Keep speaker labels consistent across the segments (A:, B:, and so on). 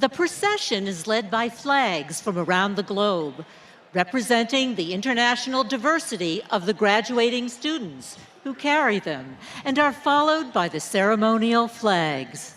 A: The procession is led by flags from around the globe, representing the international diversity of the graduating students who carry them, and are followed by the ceremonial flags.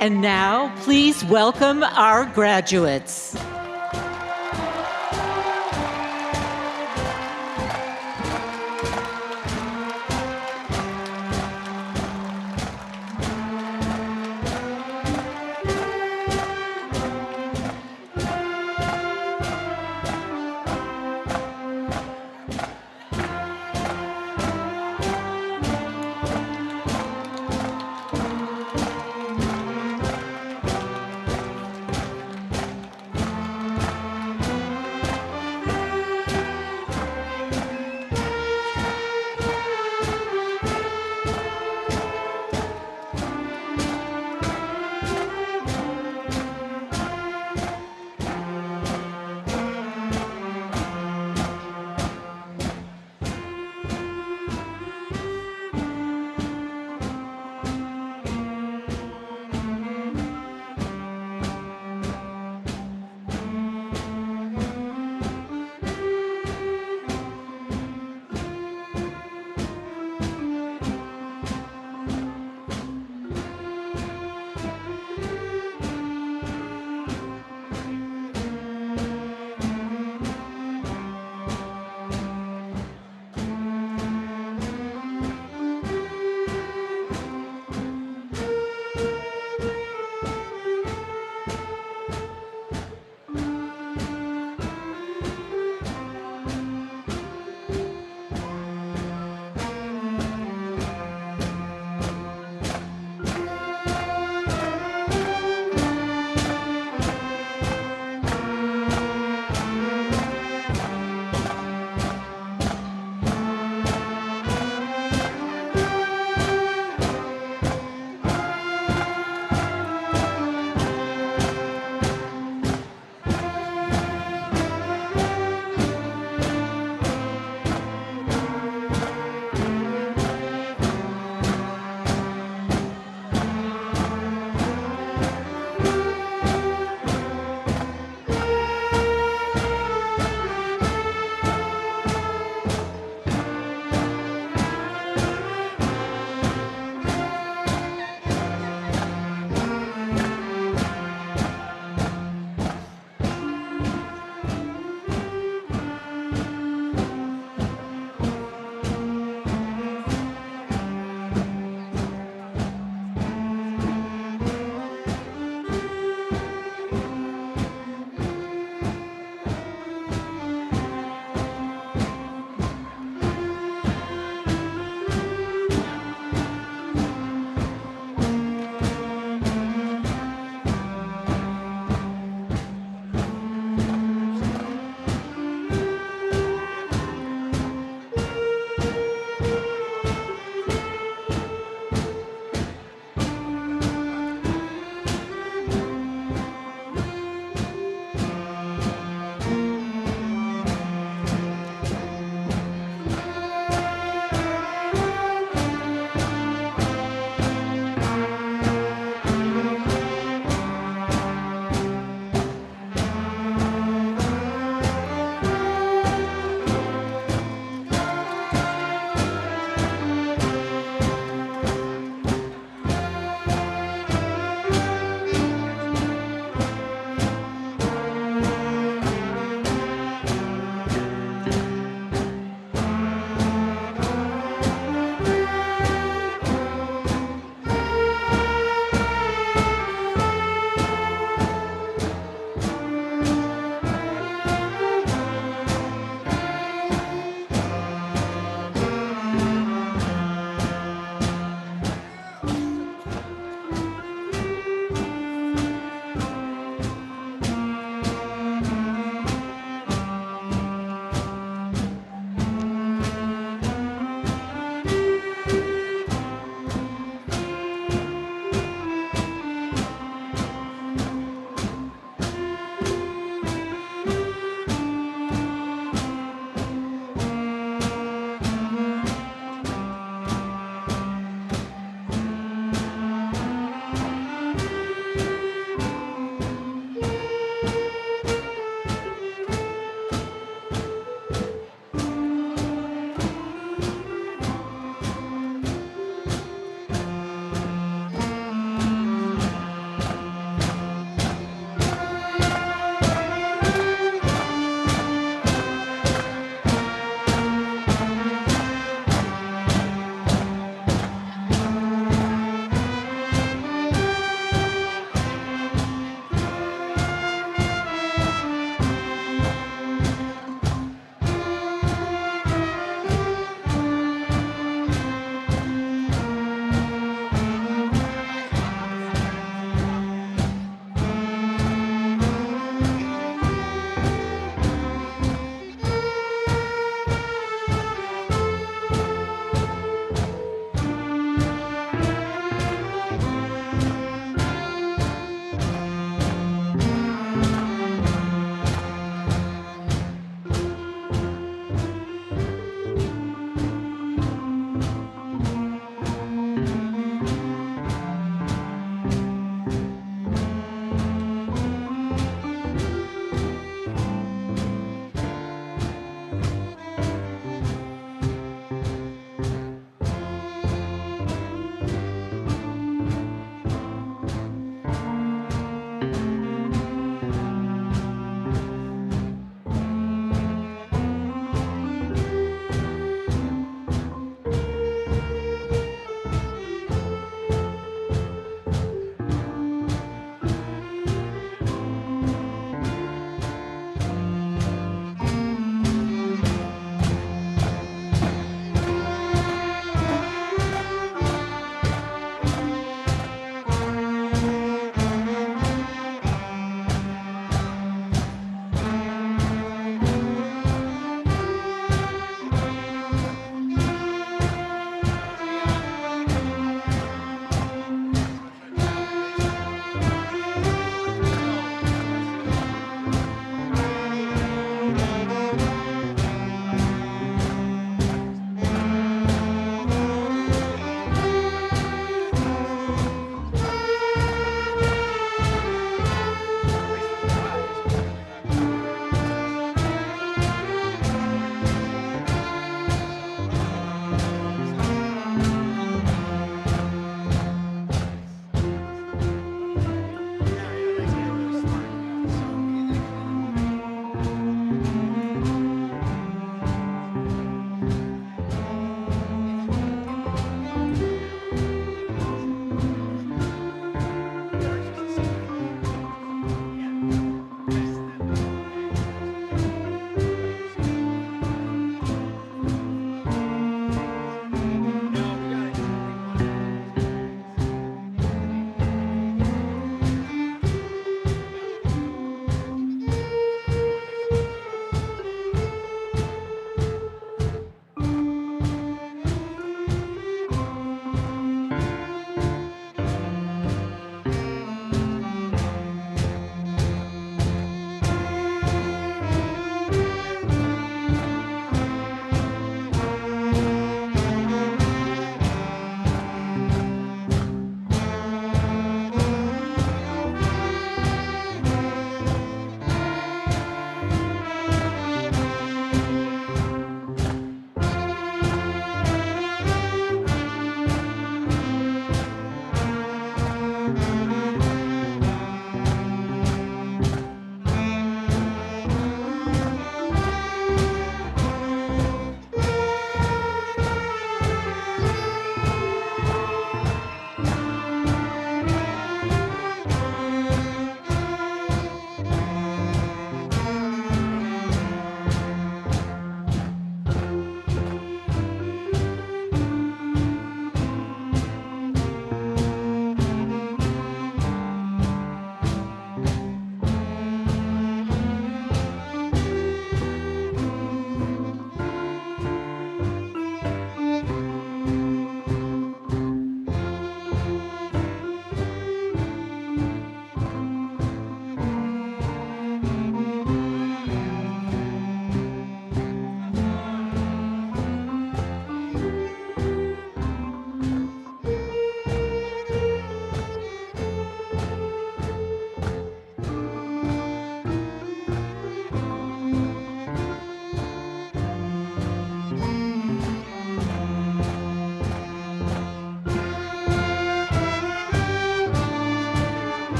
A: And now, please welcome our graduates.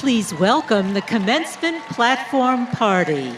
A: Please welcome the commencement platform party.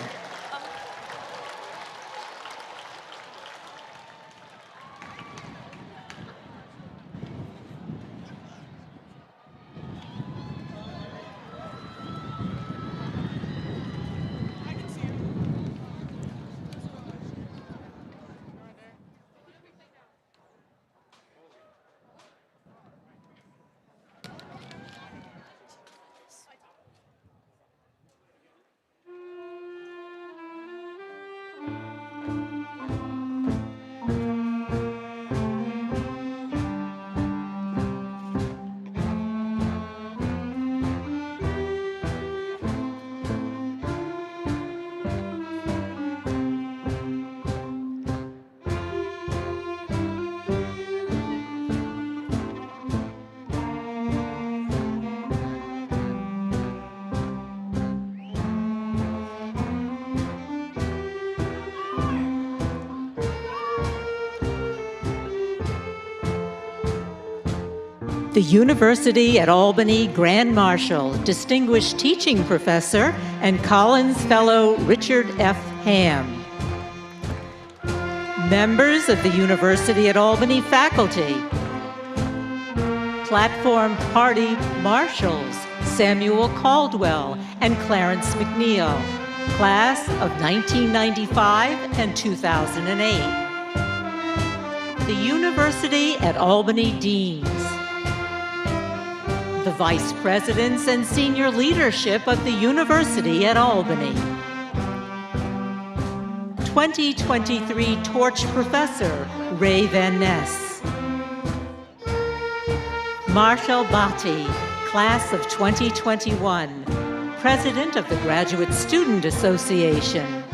A: The University at Albany Grand Marshal, Distinguished Teaching Professor, and Collins Fellow Richard F. Ham. Members of the University at Albany faculty. Platform Party Marshals, Samuel Caldwell and Clarence McNeil, class of 1995 and 2008. The University at Albany Deans. The Vice Presidents and Senior Leadership of the University at Albany. 2023 Torch Professor Ray Van Ness. Marshall Bhatti, class of 2021, President of the Graduate Student Association.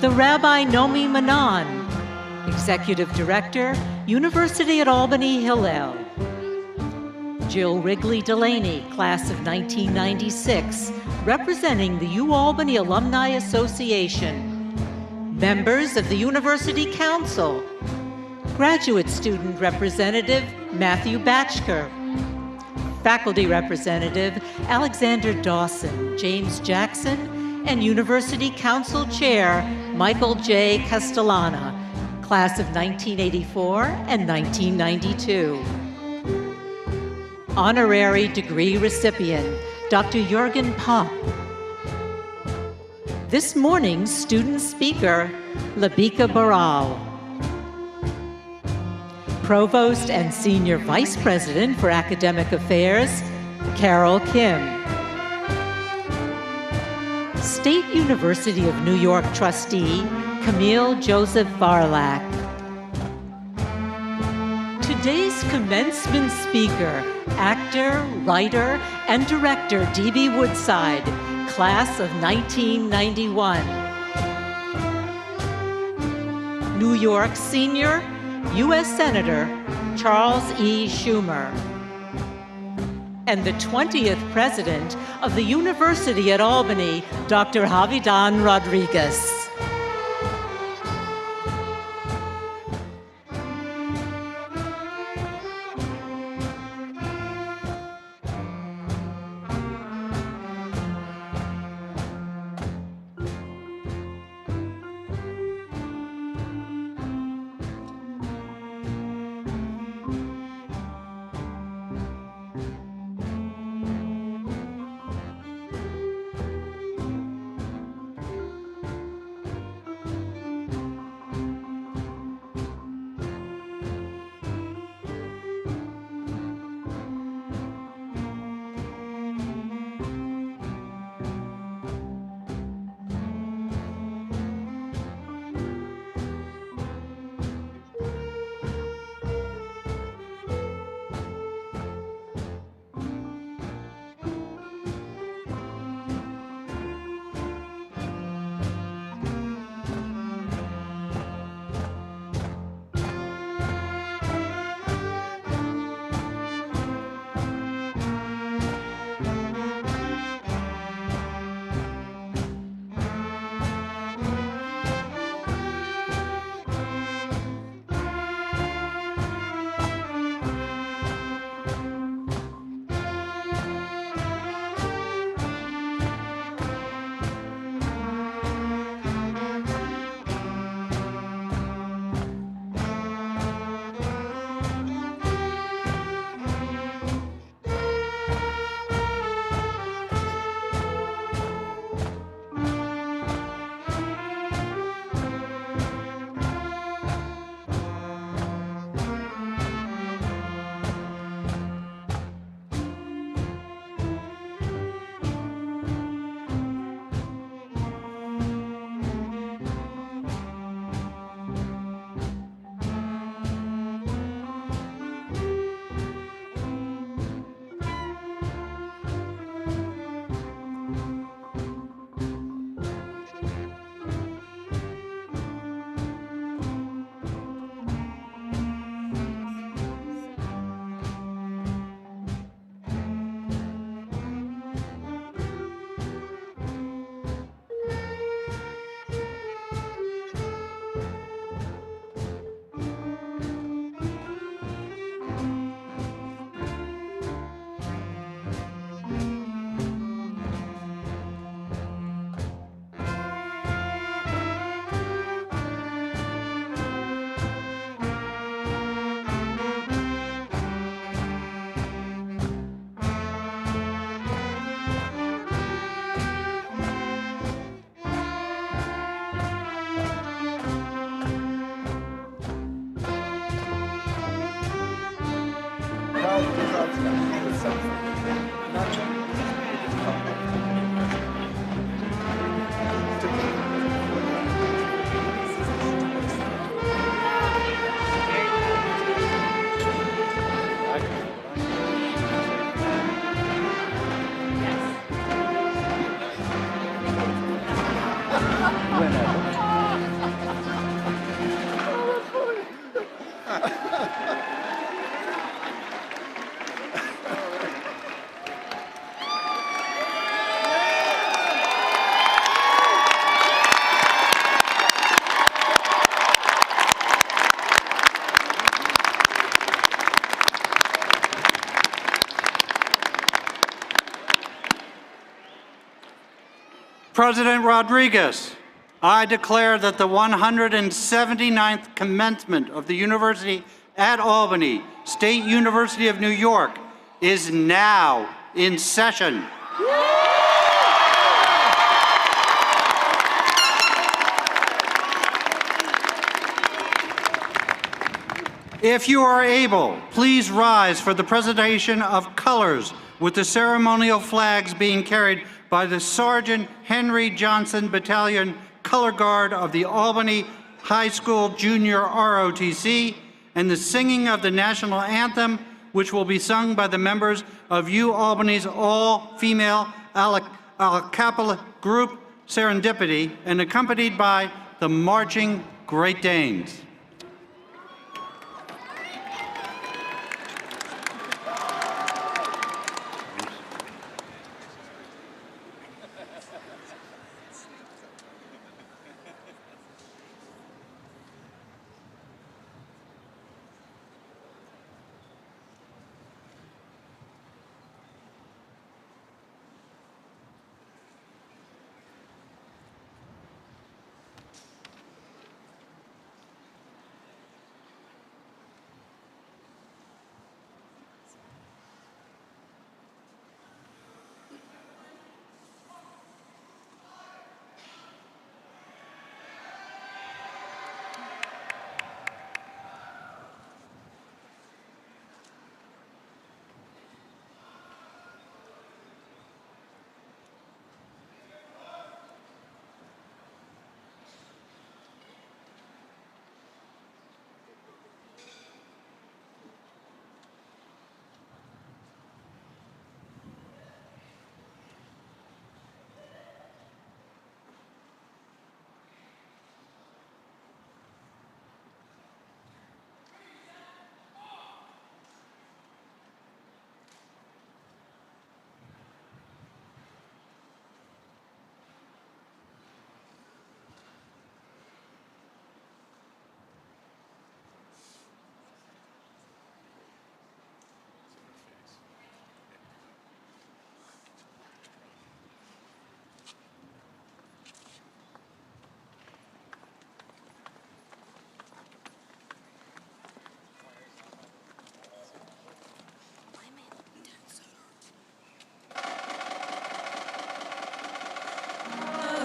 A: The Rabbi Nomi Manan, Executive Director, University at Albany Hillel. Jill Wrigley Delaney, class of 1996, representing the UAlbany Alumni Association. Members of the University Council. Graduate Student Representative Matthew Batchker. Faculty Representative Alexander Dawson, James Jackson, and University Council Chair Michael J. Castellana, class of 1984 and 1992. Honorary degree recipient, Dr. Jürgen Popp. This morning's student speaker, Labika Baral. Provost and Senior Vice President for Academic Affairs, Carol Kim. State University of New York trustee, Camille Joseph Varlak. Today's commencement speaker, actor, writer, and director D.B. Woodside, class of 1991. New York Senior, U.S. Senator Charles E. Schumer. And the 20th President of the University at Albany, Dr. Javidan Rodriguez.
B: President Rodriguez, I declare that the 179th commencement of the University at Albany, State University of New York, is now in session. If you are able, please rise for the presentation of colors, with the ceremonial flags being carried by the Sergeant Henry Johnson Battalion Color Guard of the Albany High School Junior ROTC, and the singing of the national anthem, which will be sung by the members of UAlbany's all-female a cappella group, Serendipity, and accompanied by the Marching Great Danes.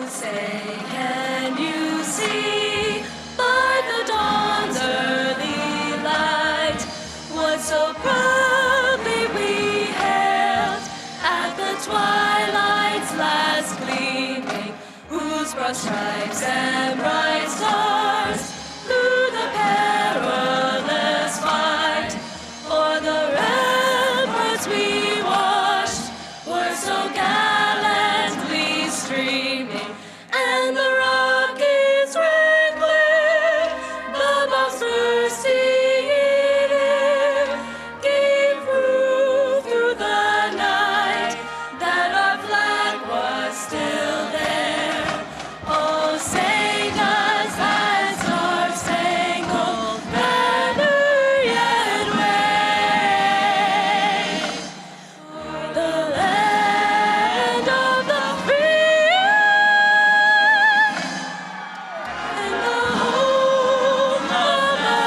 C: Say, can you see by the dawn's early light what so proudly we hailed at the twilight's last gleaming, whose broad stripes and bright stars through the perilous fight o'er the ramparts we watched were so gallantly streaming. And the rockets red glare, the bombs bursting in air, gave proof through the night that our flag was still there. Oh, say does that star-spangled banner yet wave? O'er the land of the free and the home of the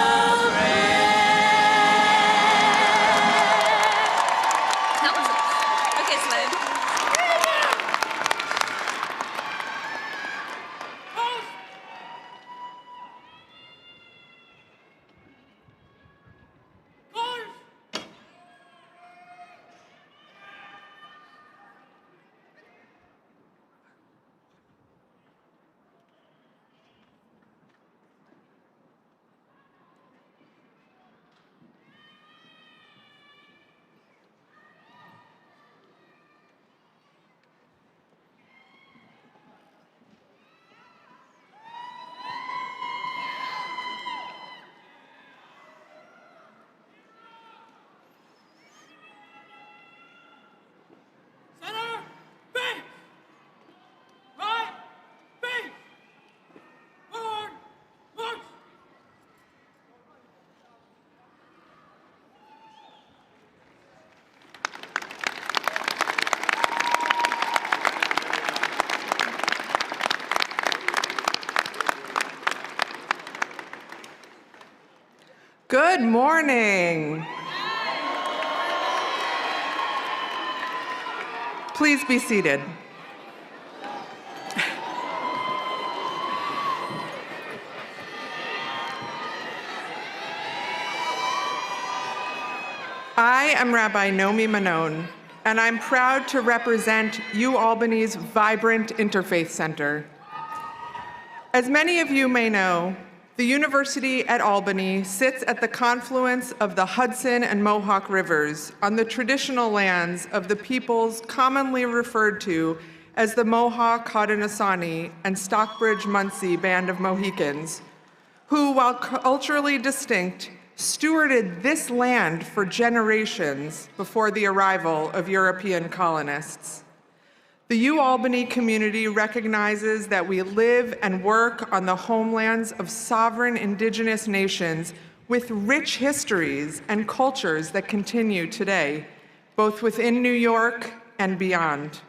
C: brave. That was it. Okay, Slade.
D: Good morning. Please be seated. I am Rabbi Nomi Manon, and I'm proud to represent UAlbany's vibrant Interfaith Center. As many of you may know, the University at Albany sits at the confluence of the Hudson and Mohawk Rivers on the traditional lands of the peoples commonly referred to as the Mohawk, Haudenosaunee, and Stockbridge-Munsee Band of Mohicans, who, while culturally distinct, stewarded this land for generations before the arrival of European colonists. The UAlbany community recognizes that we live and work on the homelands of sovereign indigenous nations with rich histories and cultures that continue today, both within New York and beyond.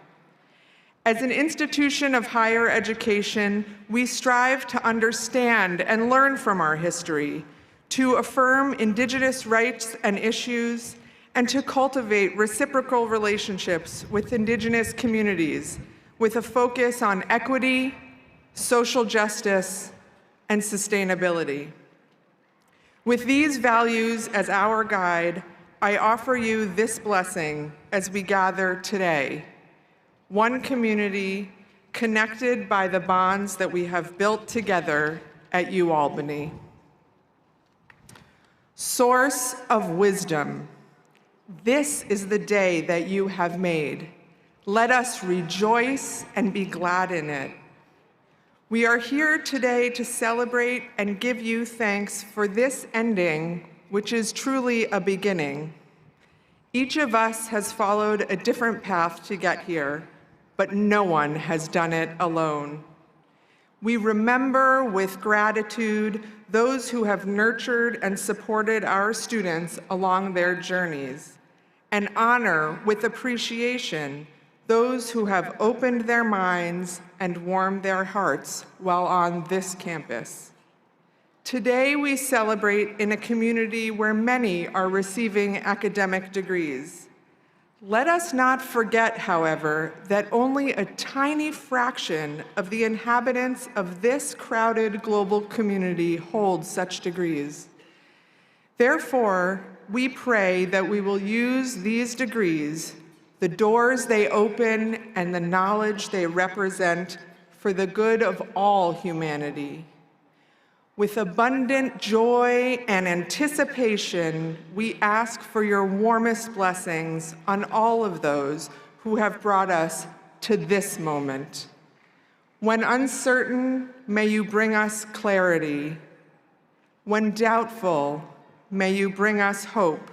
D: As an institution of higher education, we strive to understand and learn from our history, to affirm indigenous rights and issues, and to cultivate reciprocal relationships with indigenous communities with a focus on equity, social justice, and sustainability. With these values as our guide, I offer you this blessing as we gather today. One community connected by the bonds that we have built together at UAlbany. Source of wisdom, this is the day that you have made. Let us rejoice and be glad in it. We are here today to celebrate and give you thanks for this ending, which is truly a beginning. Each of us has followed a different path to get here, but no one has done it alone. We remember with gratitude those who have nurtured and supported our students along their journeys, and honor with appreciation those who have opened their minds and warmed their hearts while on this campus. Today we celebrate in a community where many are receiving academic degrees. Let us not forget, however, that only a tiny fraction of the inhabitants of this crowded global community hold such degrees. Therefore, we pray that we will use these degrees, the doors they open and the knowledge they represent, for the good of all humanity. With abundant joy and anticipation, we ask for your warmest blessings on all of those who have brought us to this moment. When uncertain, may you bring us clarity. When doubtful, may you bring us hope.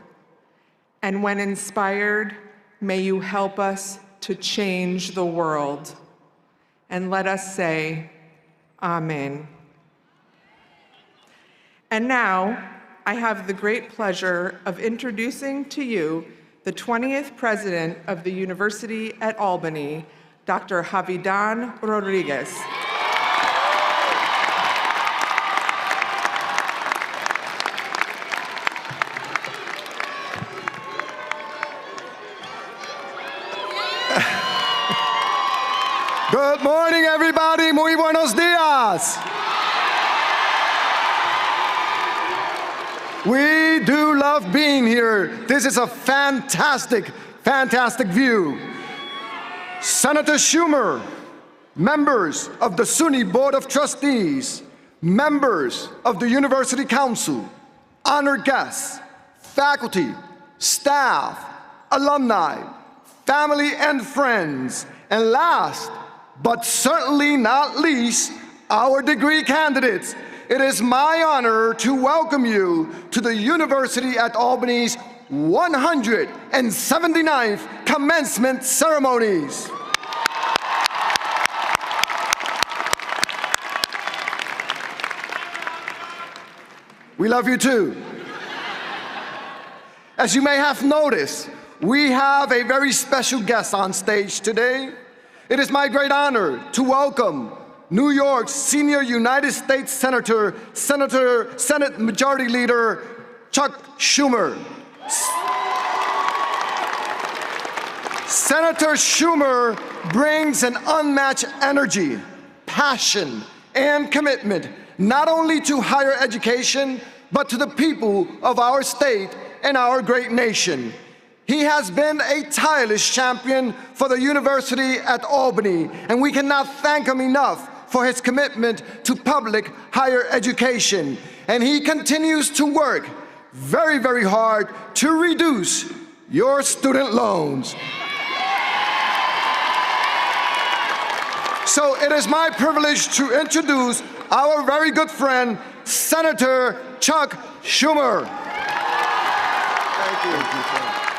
D: And when inspired, may you help us to change the world. And let us say, Amen. And now, I have the great pleasure of introducing to you the 20th President of the University at Albany, Dr. Javidan Rodriguez.
E: Good morning, everybody. Muy buenos días. We do love being here. This is a fantastic, fantastic view. Senator Schumer, members of the SUNY Board of Trustees, members of the University Council, honored guests, faculty, staff, alumni, family and friends, and last, but certainly not least, our degree candidates. It is my honor to welcome you to the University at Albany's 179th Commencement Ceremonies. We love you too. As you may have noticed, we have a very special guest on stage today. It is my great honor to welcome New York's senior United States Senate Majority Leader, Chuck Schumer. Senator Schumer brings an unmatched energy, passion, and commitment not only to higher education, but to the people of our state and our great nation. He has been a tireless champion for the University at Albany, and we cannot thank him enough for his commitment to public higher education. And he continues to work very, very hard to reduce your student loans. So it is my privilege to introduce our very good friend, Senator Chuck Schumer. Thank you.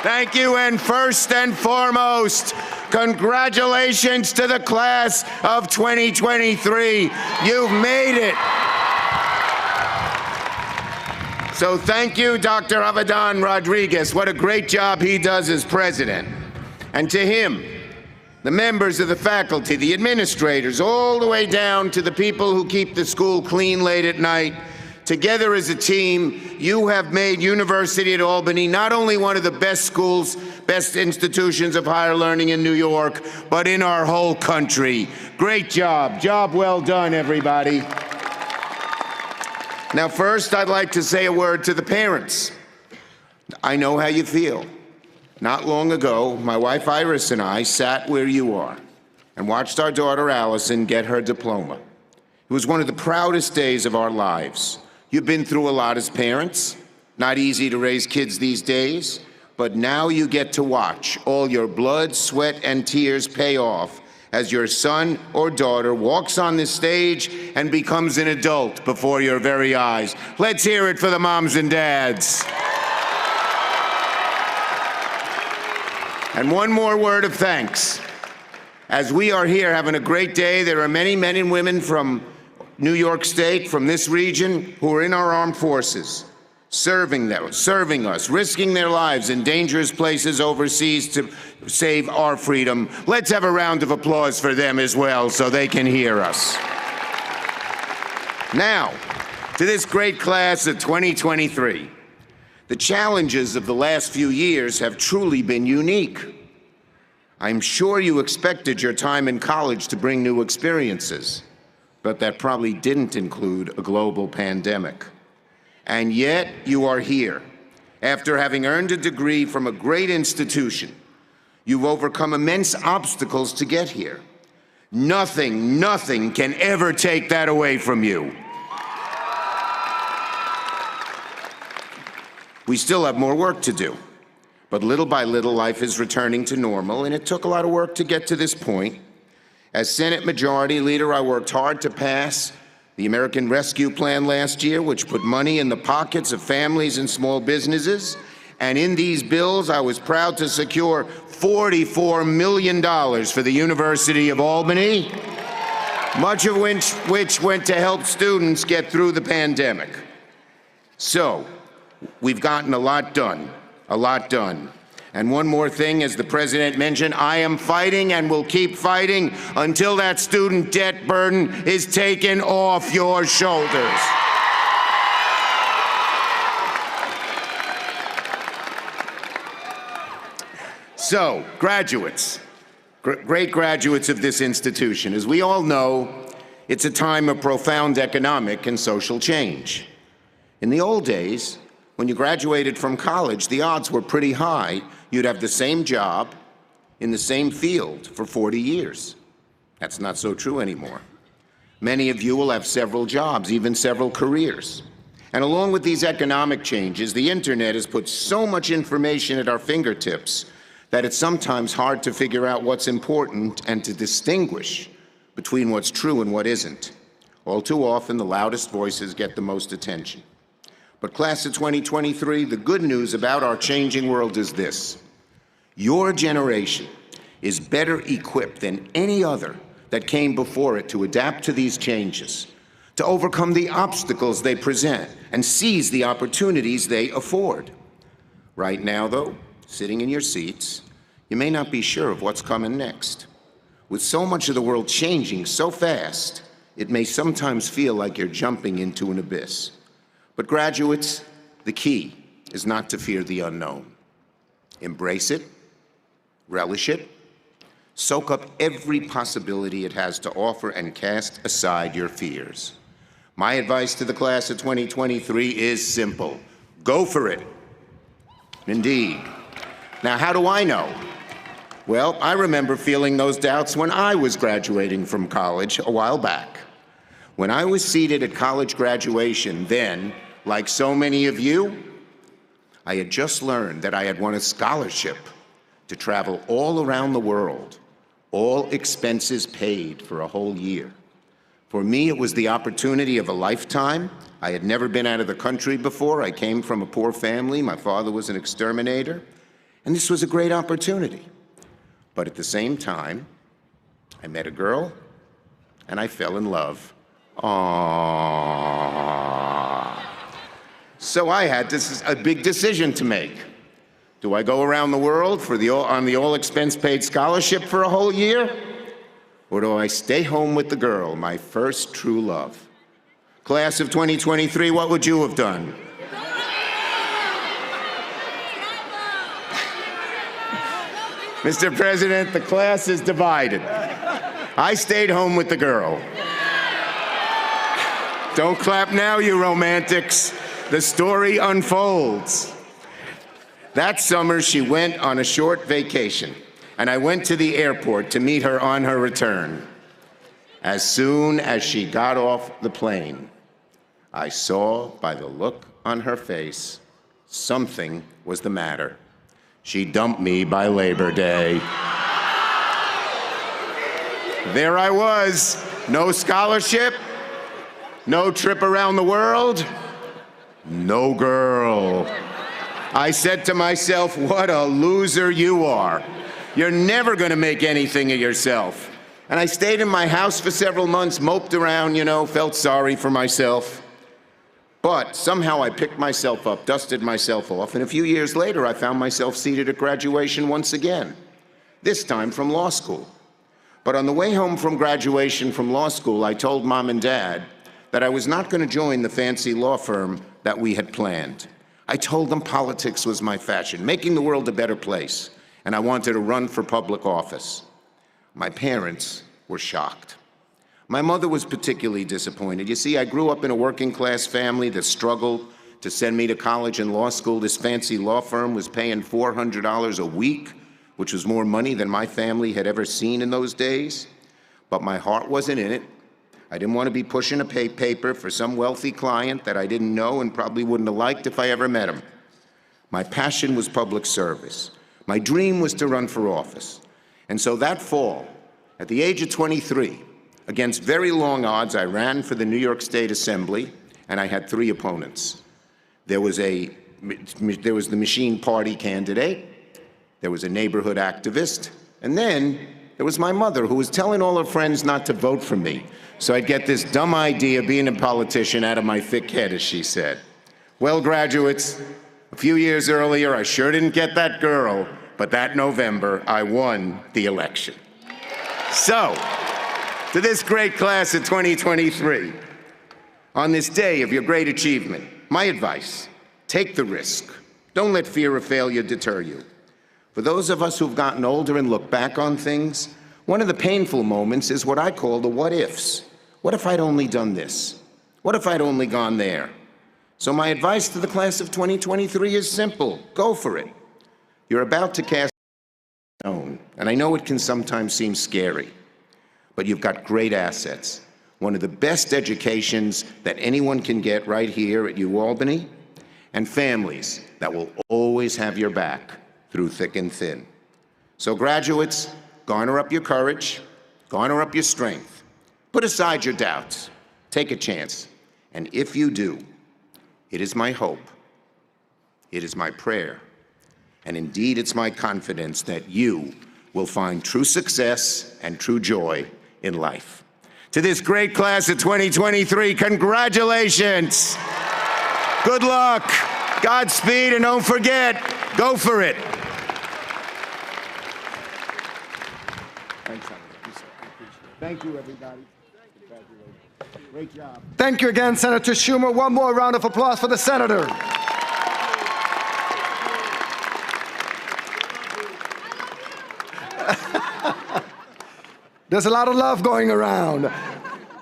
F: Thank you, and first and foremost, congratulations to the class of 2023. You've made it. So thank you, Dr. Avedon Rodriguez. What a great job he does as president. And to him, the members of the faculty, the administrators, all the way down to the people who keep the school clean late at night, together as a team, you have made University at Albany not only one of the best schools, best institutions of higher learning in New York, but in our whole country. Great job. Job well done, everybody. Now, first, I'd like to say a word to the parents. I know how you feel. Not long ago, my wife Iris and I sat where you are and watched our daughter Allison get her diploma. It was one of the proudest days of our lives. You've been through a lot as parents. Not easy to raise kids these days, but now you get to watch all your blood, sweat, and tears pay off as your son or daughter walks on the stage and becomes an adult before your very eyes. Let's hear it for the moms and dads. And one more word of thanks. As we are here having a great day, there are many men and women from New York State, from this region, who are in our armed forces, serving us, risking their lives in dangerous places overseas to save our freedom. Let's have a round of applause for them as well so they can hear us. Now, to this great class of 2023. The challenges of the last few years have truly been unique. I'm sure you expected your time in college to bring new experiences, but that probably didn't include a global pandemic. And yet you are here. After having earned a degree from a great institution, you've overcome immense obstacles to get here. Nothing can ever take that away from you. We still have more work to do, but little by little, life is returning to normal, and it took a lot of work to get to this point. As Senate Majority Leader, I worked hard to pass the American Rescue Plan last year, which put money in the pockets of families and small businesses. And in these bills, I was proud to secure $44 million for the University of Albany, much of which went to help students get through the pandemic. So, we've gotten a lot done. And one more thing, as the president mentioned, I am fighting and will keep fighting until that student debt burden is taken off your shoulders. So, graduates, great graduates of this institution, as we all know, it's a time of profound economic and social change. In the old days, when you graduated from college, the odds were pretty high you'd have the same job in the same field for 40 years. That's not so true anymore. Many of you will have several jobs, even several careers. And along with these economic changes, the internet has put so much information at our fingertips that it's sometimes hard to figure out what's important and to distinguish between what's true and what isn't. All too often, the loudest voices get the most attention. But class of 2023, the good news about our changing world is this. Your generation is better equipped than any other that came before it to adapt to these changes, to overcome the obstacles they present, and seize the opportunities they afford. Right now, though, sitting in your seats, you may not be sure of what's coming next. With so much of the world changing so fast, it may sometimes feel like you're jumping into an abyss. But graduates, the key is not to fear the unknown. Embrace it, relish it, soak up every possibility it has to offer, and cast aside your fears. My advice to the class of 2023 is simple. Go for it. Indeed. Now, how do I know? Well, I remember feeling those doubts when I was graduating from college a while back. When I was seated at college graduation, then, like so many of you, I had just learned that I had won a scholarship to travel all around the world, all expenses paid for a whole year. For me, it was the opportunity of a lifetime. I had never been out of the country before. I came from a poor family. My father was an exterminator. And this was a great opportunity. But at the same time, I met a girl, and I fell in love. Aww. So I had a big decision to make. Do I go around the world on the all-expense-paid scholarship for a whole year? Or do I stay home with the girl, my first true love? Class of 2023, what would you have done? Mr. President, the class is divided. I stayed home with the girl. Don't clap now, you romantics. The story unfolds. That summer, she went on a short vacation, and I went to the airport to meet her on her return. As soon as she got off the plane, I saw by the look on her face something was the matter. She dumped me by Labor Day. There I was, no scholarship, no trip around the world, no girl. I said to myself, what a loser you are. You're never gonna make anything of yourself. And I stayed in my house for several months, moped around, felt sorry for myself. But somehow I picked myself up, dusted myself off, and a few years later I found myself seated at graduation once again, this time from law school. But on the way home from graduation from law school, I told Mom and Dad that I was not going to join the fancy law firm that we had planned. I told them politics was my passion, making the world a better place, and I wanted to run for public office. My parents were shocked. My mother was particularly disappointed. You see, I grew up in a working-class family that struggled to send me to college and law school. This fancy law firm was paying $400 a week, which was more money than my family had ever seen in those days. But my heart wasn't in it. I didn't want to be pushing a paper for some wealthy client that I didn't know and probably wouldn't have liked if I ever met him. My passion was public service. My dream was to run for office. And so that fall, at the age of 23, against very long odds, I ran for the New York State Assembly, and I had 3 opponents. There was the Machine Party candidate, there was a neighborhood activist, and then there was my mother, who was telling all her friends not to vote for me, so I'd get this dumb idea of being a politician out of my thick head, as she said. Well, graduates, a few years earlier, I sure didn't get that girl, but that November, I won the election. So, to this great class of 2023, on this day of your great achievement, my advice, take the risk. Don't let fear of failure deter you. For those of us who've gotten older and look back on things, one of the painful moments is what I call the what ifs. What if I'd only done this? What if I'd only gone there? So my advice to the class of 2023 is simple. Go for it. You're about to cast a stone, and I know it can sometimes seem scary, but you've got great assets. One of the best educations that anyone can get right here at UAlbany, and families that will always have your back through thick and thin. So graduates, garner up your courage, garner up your strength, put aside your doubts, take a chance, and if you do, it is my hope, it is my prayer, and indeed it's my confidence that you will find true success and true joy in life. To this great class of 2023, congratulations! Good luck, Godspeed, and don't forget, go for it.
E: Thank you, everybody. Great job. Thank you again, Senator Schumer. One more round of applause for the senator. There's a lot of love going around.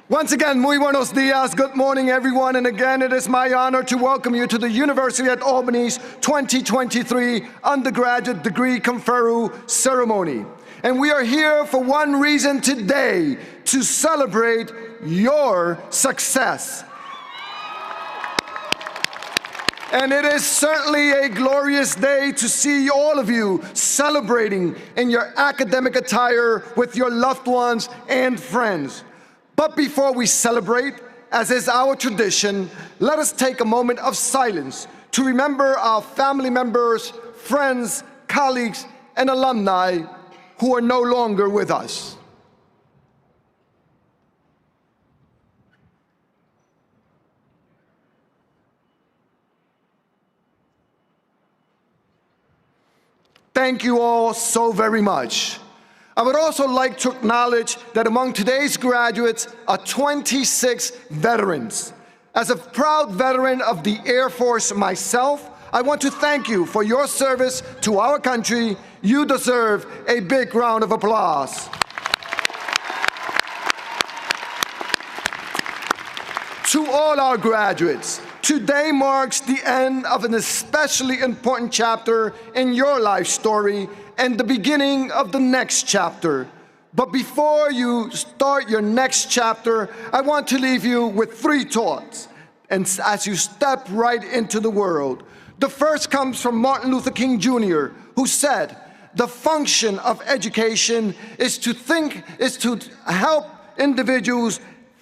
E: Once again, muy buenos dias, good morning everyone, and again it is my honor to welcome you to the University at Albany's 2023 undergraduate degree conferral ceremony. And we are here for one reason today, to celebrate your success. And it is certainly a glorious day to see all of you celebrating in your academic attire with your loved ones and friends. But before we celebrate, as is our tradition, let us take a moment of silence to remember our family members, friends, colleagues, and alumni who are no longer with us. Thank you all so very much. I would also like to acknowledge that among today's graduates are 26 veterans. As a proud veteran of the Air Force myself, I want to thank you for your service to our country. You deserve a big round of applause. To all our graduates, today marks the end of an especially important chapter in your life story and the beginning of the next chapter. But before you start your next chapter, I want to leave you with 3 thoughts, and as you step right into the world. The first comes from Martin Luther King Jr., who said, "The function of education is to help individuals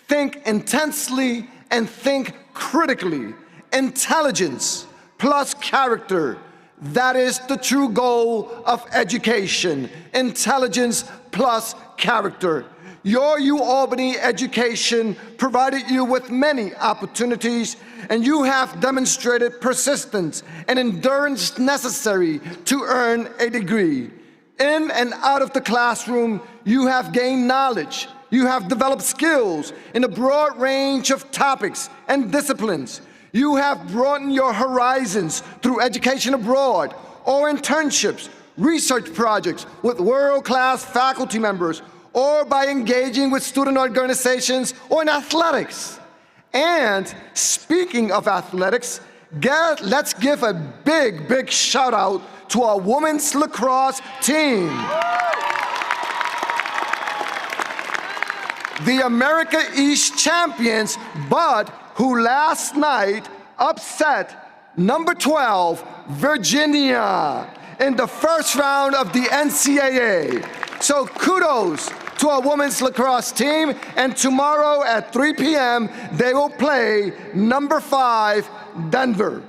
E: think intensely and think critically. Intelligence plus character, that is the true goal of education. Intelligence plus character." Your UAlbany education provided you with many opportunities, and you have demonstrated persistence and endurance necessary to earn a degree. In and out of the classroom, you have gained knowledge. You have developed skills in a broad range of topics and disciplines. You have broadened your horizons through education abroad or internships, research projects with world-class faculty members, or by engaging with student organizations or in athletics. And speaking of athletics, let's give a big shout out to our women's lacrosse team. The America East champions, but who last night upset number 12, Virginia, in the first round of the NCAA. So kudos to our women's lacrosse team, and tomorrow at 3 p.m. they will play number 5, Denver.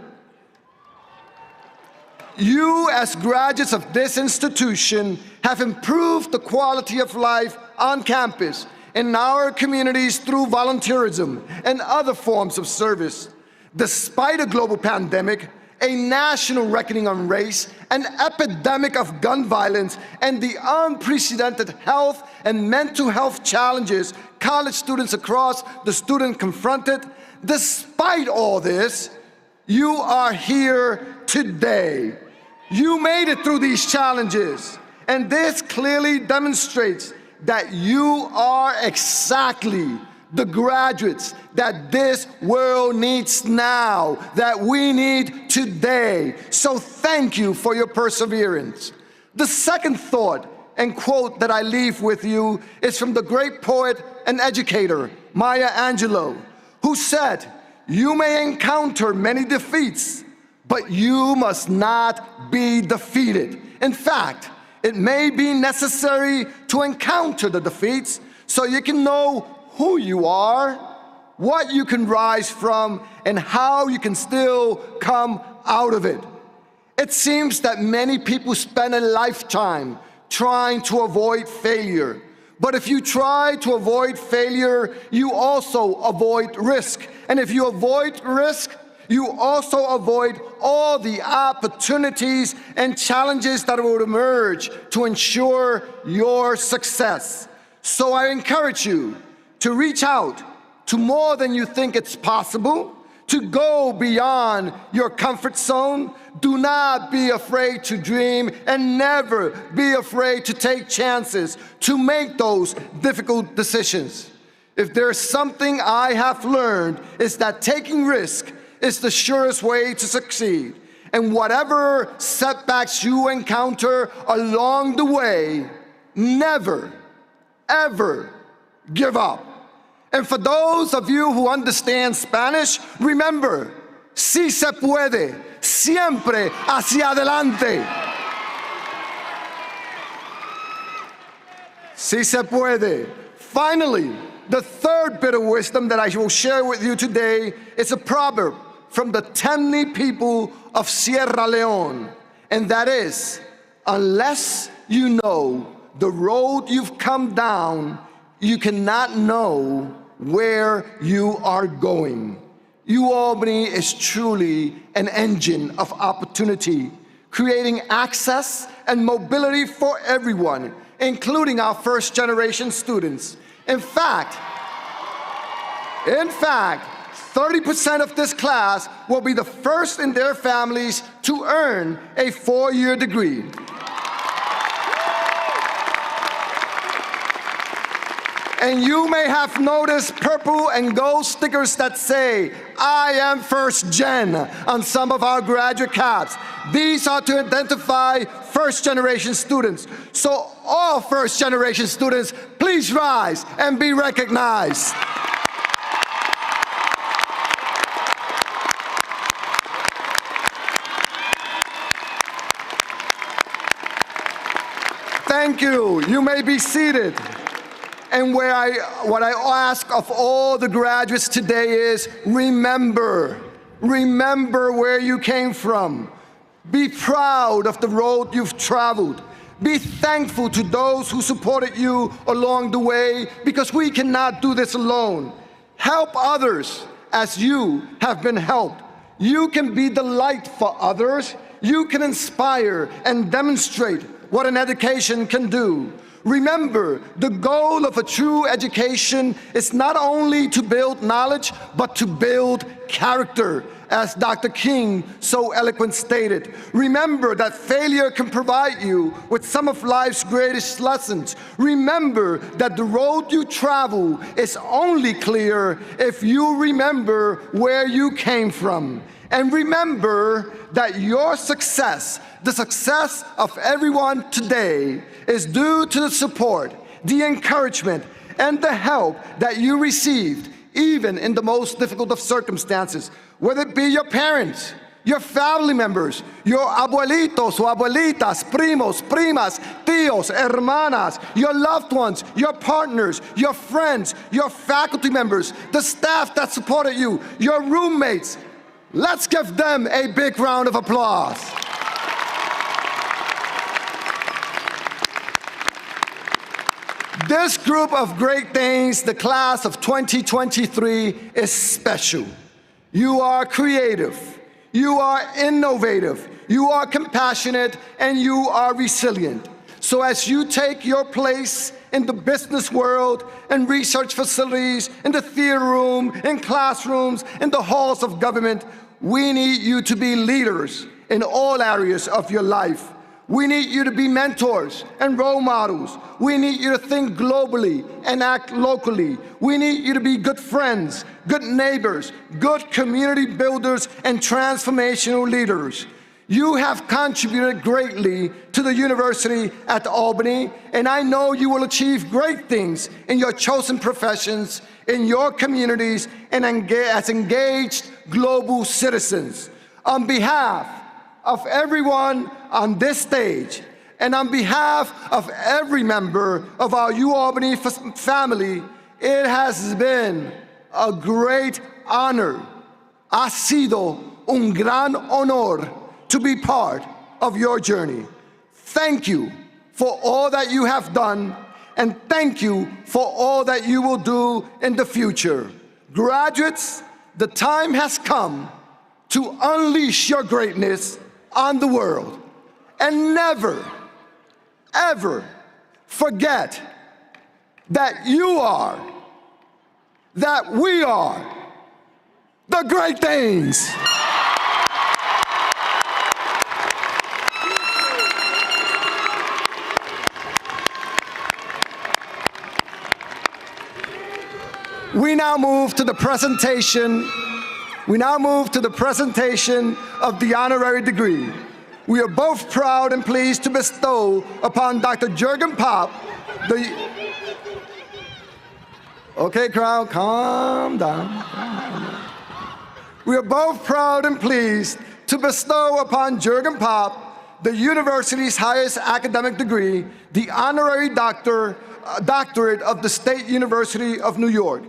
E: You, as graduates of this institution, have improved the quality of life on campus in our communities through volunteerism and other forms of service. Despite a global pandemic, a national reckoning on race, an epidemic of gun violence, and the unprecedented health and mental health challenges college students across the student confronted, despite all this, you are here today. You made it through these challenges, and this clearly demonstrates that you are exactly the graduates that this world needs now, that we need today. So thank you for your perseverance. The second thought and quote that I leave with you is from the great poet and educator, Maya Angelou, who said, "You may encounter many defeats, but you must not be defeated." In fact, it may be necessary to encounter the defeats so you can know who you are, what you can rise from, and how you can still come out of it. It seems that many people spend a lifetime trying to avoid failure. But if you try to avoid failure, you also avoid risk. And if you avoid risk, you also avoid all the opportunities and challenges that will emerge to ensure your success. So I encourage you to reach out to more than you think it's possible, to go beyond your comfort zone. Do not be afraid to dream, and never be afraid to take chances, to make those difficult decisions. If there's something I have learned, it's that taking risk is the surest way to succeed. And whatever setbacks you encounter along the way, never, ever give up. And for those of you who understand Spanish, remember, sí se puede, siempre hacia adelante. Sí se puede. Finally, the third bit of wisdom that I will share with you today is a proverb from the Temni people of Sierra Leone, and that is, unless you know the road you've come down, you cannot know where you are going. UAlbany is truly an engine of opportunity, creating access and mobility for everyone, including our first-generation students. In fact, 30% of this class will be the first in their families to earn a 4-year degree. And you may have noticed purple and gold stickers that say, I am first gen, on some of our graduate caps. These are to identify first-generation students. So all first-generation students, please rise and be recognized. Thank you. You may be seated. And what I ask of all the graduates today is, remember where you came from. Be proud of the road you've traveled. Be thankful to those who supported you along the way, because we cannot do this alone. Help others as you have been helped. You can be the light for others. You can inspire and demonstrate what an education can do. Remember, the goal of a true education is not only to build knowledge, but to build character, as Dr. King so eloquently stated. Remember that failure can provide you with some of life's greatest lessons. Remember that the road you travel is only clear if you remember where you came from. And remember that your success, the success of everyone today, is due to the support, the encouragement, and the help that you received, even in the most difficult of circumstances. Whether it be your parents, your family members, your abuelitos o abuelitas, primos, primas, tíos, hermanas, your loved ones, your partners, your friends, your faculty members, the staff that supported you, your roommates. Let's give them a big round of applause. This group of Great Danes, the class of 2023, is special. You are creative, you are innovative, you are compassionate, and you are resilient. So as you take your place in the business world, in research facilities, in the theater room, in classrooms, in the halls of government, we need you to be leaders in all areas of your life. We need you to be mentors and role models. We need you to think globally and act locally. We need you to be good friends, good neighbors, good community builders, and transformational leaders. You have contributed greatly to the university at Albany, and I know you will achieve great things in your chosen professions, in your communities, and as engaged global citizens. On behalf of everyone on this stage, and on behalf of every member of our UAlbany family, it has been a great honor. Ha sido un gran honor to be part of your journey. Thank you for all that you have done, and thank you for all that you will do in the future. Graduates, the time has come to unleash your greatness on the world. And never, ever forget that you are, that we are the great things. We now move to the presentation of the honorary degree. We are both proud and pleased to bestow upon Dr. Jürgen Popp the... Okay, crowd, calm down. We are both proud and pleased to bestow upon Jürgen Popp the university's highest academic degree, the honorary doctorate of the State University of New York.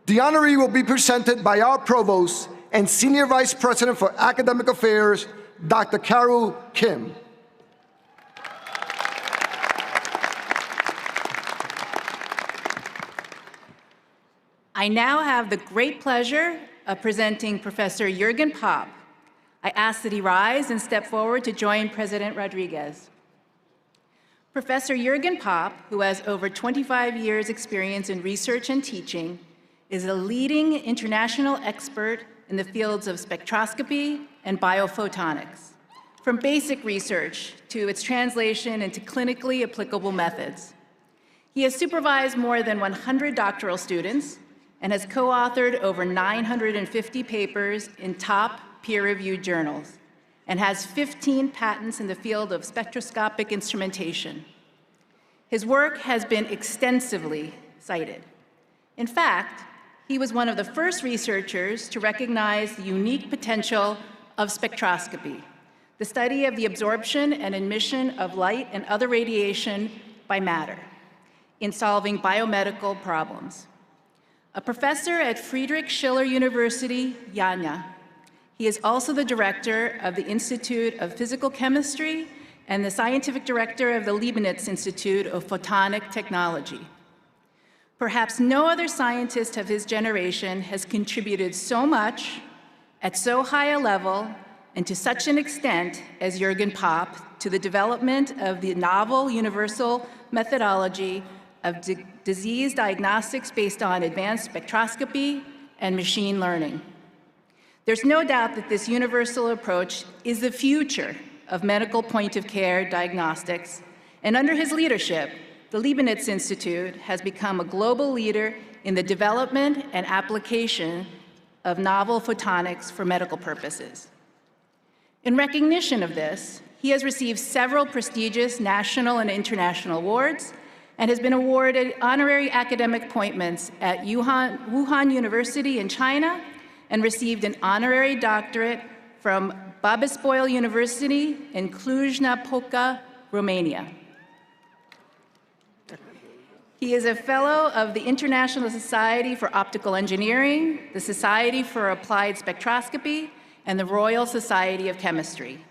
E: The honoree will be presented by our provost and Senior Vice President for Academic Affairs, Dr. Carol Kim.
G: I now have the great pleasure of presenting Professor Jürgen Popp. I ask that he rise and step forward to join President Rodriguez. Professor Jürgen Popp, who has over 25 years' experience in research and teaching, is a leading international expert in the fields of spectroscopy and biophotonics, from basic research to its translation into clinically applicable methods. He has supervised more than 100 doctoral students and has co-authored over 950 papers in top peer-reviewed journals, and has 15 patents in the field of spectroscopic instrumentation. His work has been extensively cited. In fact, he was one of the first researchers to recognize the unique potential of spectroscopy, the study of the absorption and emission of light and other radiation by matter, in solving biomedical problems. A professor at Friedrich Schiller University, Jena, he is also the director of the Institute of Physical Chemistry and the scientific director of the Leibniz Institute of Photonic Technology. Perhaps no other scientist of his generation has contributed so much, at so high a level, and to such an extent as Jürgen Popp to the development of the novel universal methodology of disease diagnostics based on advanced spectroscopy and machine learning. There's no doubt that this universal approach is the future of medical point-of-care diagnostics, and under his leadership, the Leibniz Institute has become a global leader in the development and application of novel photonics for medical purposes. In recognition of this, he has received several prestigious national and international awards and has been awarded honorary academic appointments at Wuhan University in China and received an honorary doctorate from Babeș-Bolyai University in Cluj-Napoca, Romania. He is a fellow of the International Society for Optical Engineering, the Society for Applied Spectroscopy, and the Royal Society of Chemistry.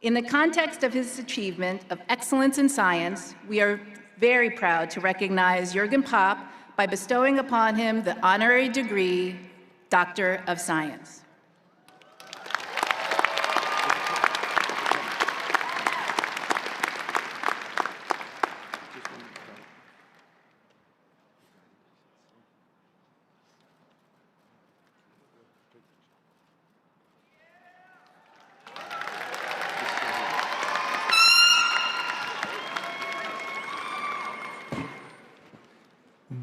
G: In the context of his achievement of excellence in science, we are very proud to recognize Jürgen Popp by bestowing upon him the honorary degree, Doctor of Science.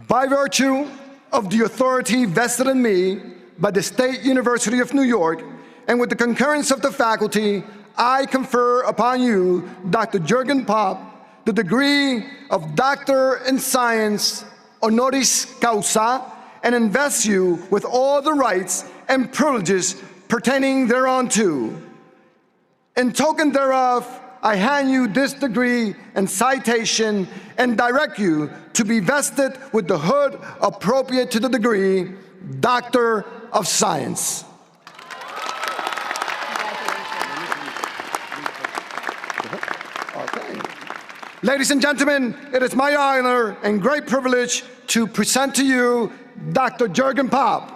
E: By virtue of the authority vested in me by the State University of New York, and with the concurrence of the faculty, I confer upon you, Dr. Jürgen Popp, the degree of Doctor in Science honoris causa, and invest you with all the rights and privileges pertaining thereunto. In token thereof, I hand you this degree and citation and direct you to be vested with the hood appropriate to the degree, Doctor of Science. Okay. Ladies and gentlemen, it is my honor and great privilege to present to you Dr. Jürgen Popp.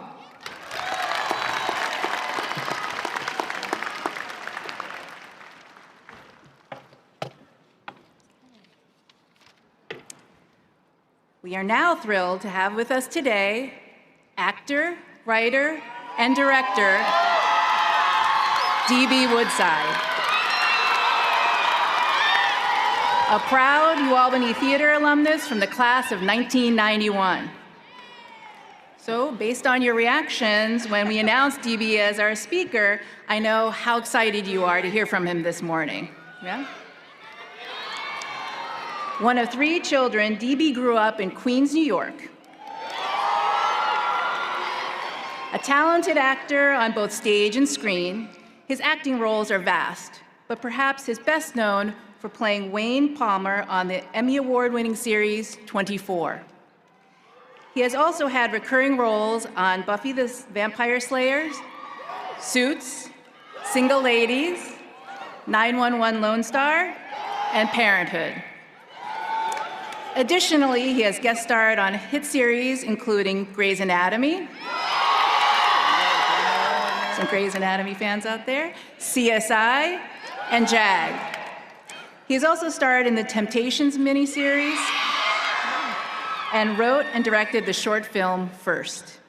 G: We are now thrilled to have with us today actor, writer, and director, D.B. Woodside. A proud UAlbany Theater alumnus from the class of 1991. So, based on your reactions when we announced DB as our speaker, I know how excited you are to hear from him this morning. Yeah? One of 3 children, DB grew up in Queens, New York. A talented actor on both stage and screen, his acting roles are vast, but perhaps he's best known for playing Wayne Palmer on the Emmy Award-winning series 24. He has also had recurring roles on Buffy the Vampire Slayers, Suits, Single Ladies, 911 Lone Star, and Parenthood. Additionally, he has guest starred on hit series including Grey's Anatomy, some Grey's Anatomy fans out there, CSI, and JAG. He has also starred in the Temptations miniseries and wrote and directed the short film First.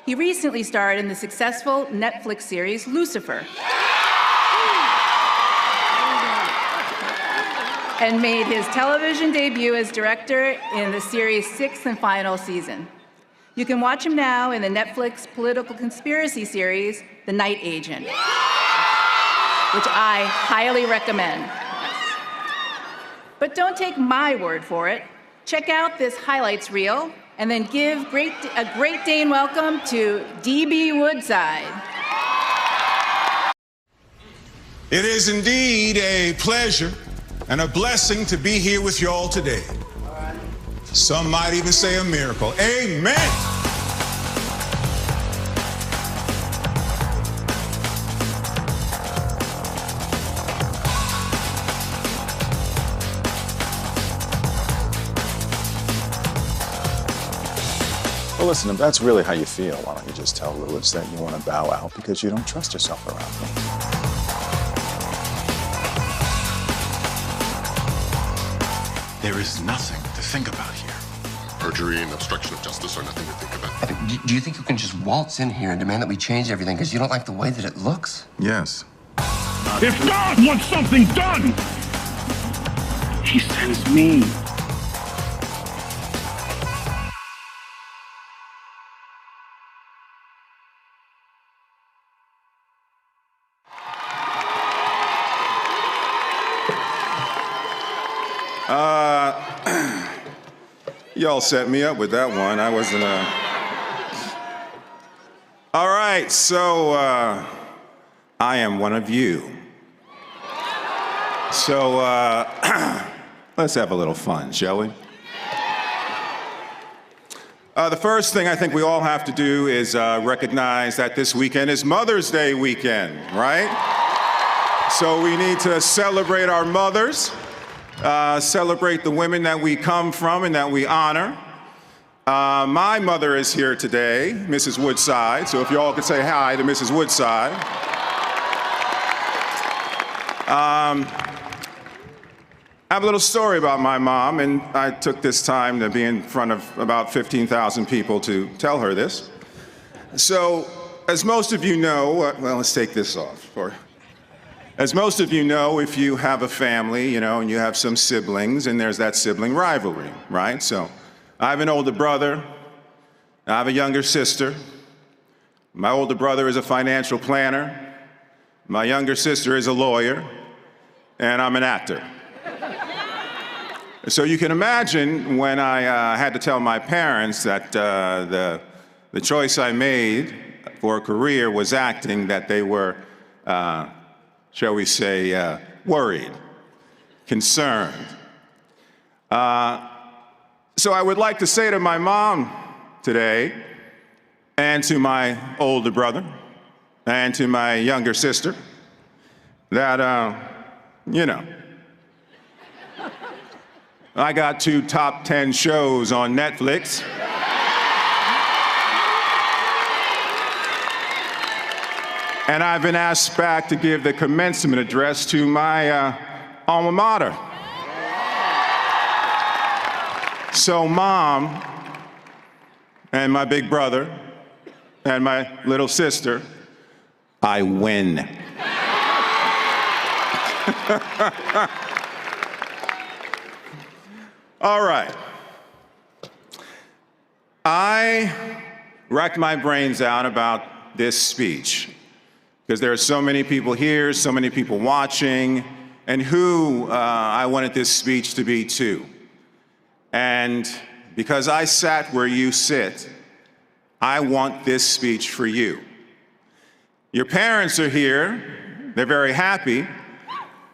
G: He recently starred in the successful Netflix series Lucifer and made his television debut as director in the series' 6th and final season. You can watch him now in the Netflix political conspiracy series, The Night Agent, which I highly recommend. But don't take my word for it. Check out this highlights reel and then give a Great Dane welcome to D.B. Woodside.
H: It is indeed a pleasure and a blessing to be here with you all today. Some might even say a miracle. Amen.
I: Well, listen, if that's really how you feel, why don't you just tell Lewis that you want to bow out because you don't trust yourself around me?
H: There is nothing to think about here.
J: Perjury and obstruction of justice are nothing to think about.
K: Do you think you can just waltz in here and demand that we change everything because you don't like the way that it looks?
I: Yes.
L: If God wants something done, he sends me.
H: Y'all set me up with that one. I wasn't, All right, so, I am one of you. So, let's have a little fun, shall we? The first thing I think we all have to do is recognize that this weekend is Mother's Day weekend, right? So we need to celebrate our mothers. Celebrate the women that we come from and that we honor. My mother is here today, Mrs. Woodside, so if you all could say hi to Mrs. Woodside. I have a little story about my mom, and I took this time to be in front of about 15,000 people to tell her this. So, as most of you know, well, let's take this off. As most of you know, if you have a family, and you have some siblings, and there's that sibling rivalry, right? So I have an older brother, I have a younger sister. My older brother is a financial planner, my younger sister is a lawyer, and I'm an actor. So you can imagine when I had to tell my parents that the choice I made for a career was acting, that they were shall we say, worried, concerned. So I would like to say to my mom today, and to my older brother, and to my younger sister, that, I got 2 top 10 shows on Netflix. And I've been asked back to give the commencement address to my alma mater. So Mom and my big brother, And my little sister, I win. All right. I racked my brains out about this speech because there are so many people here, so many people watching, and who I wanted this speech to be to. And because I sat where you sit, I want this speech for you. Your parents are here, they're very happy,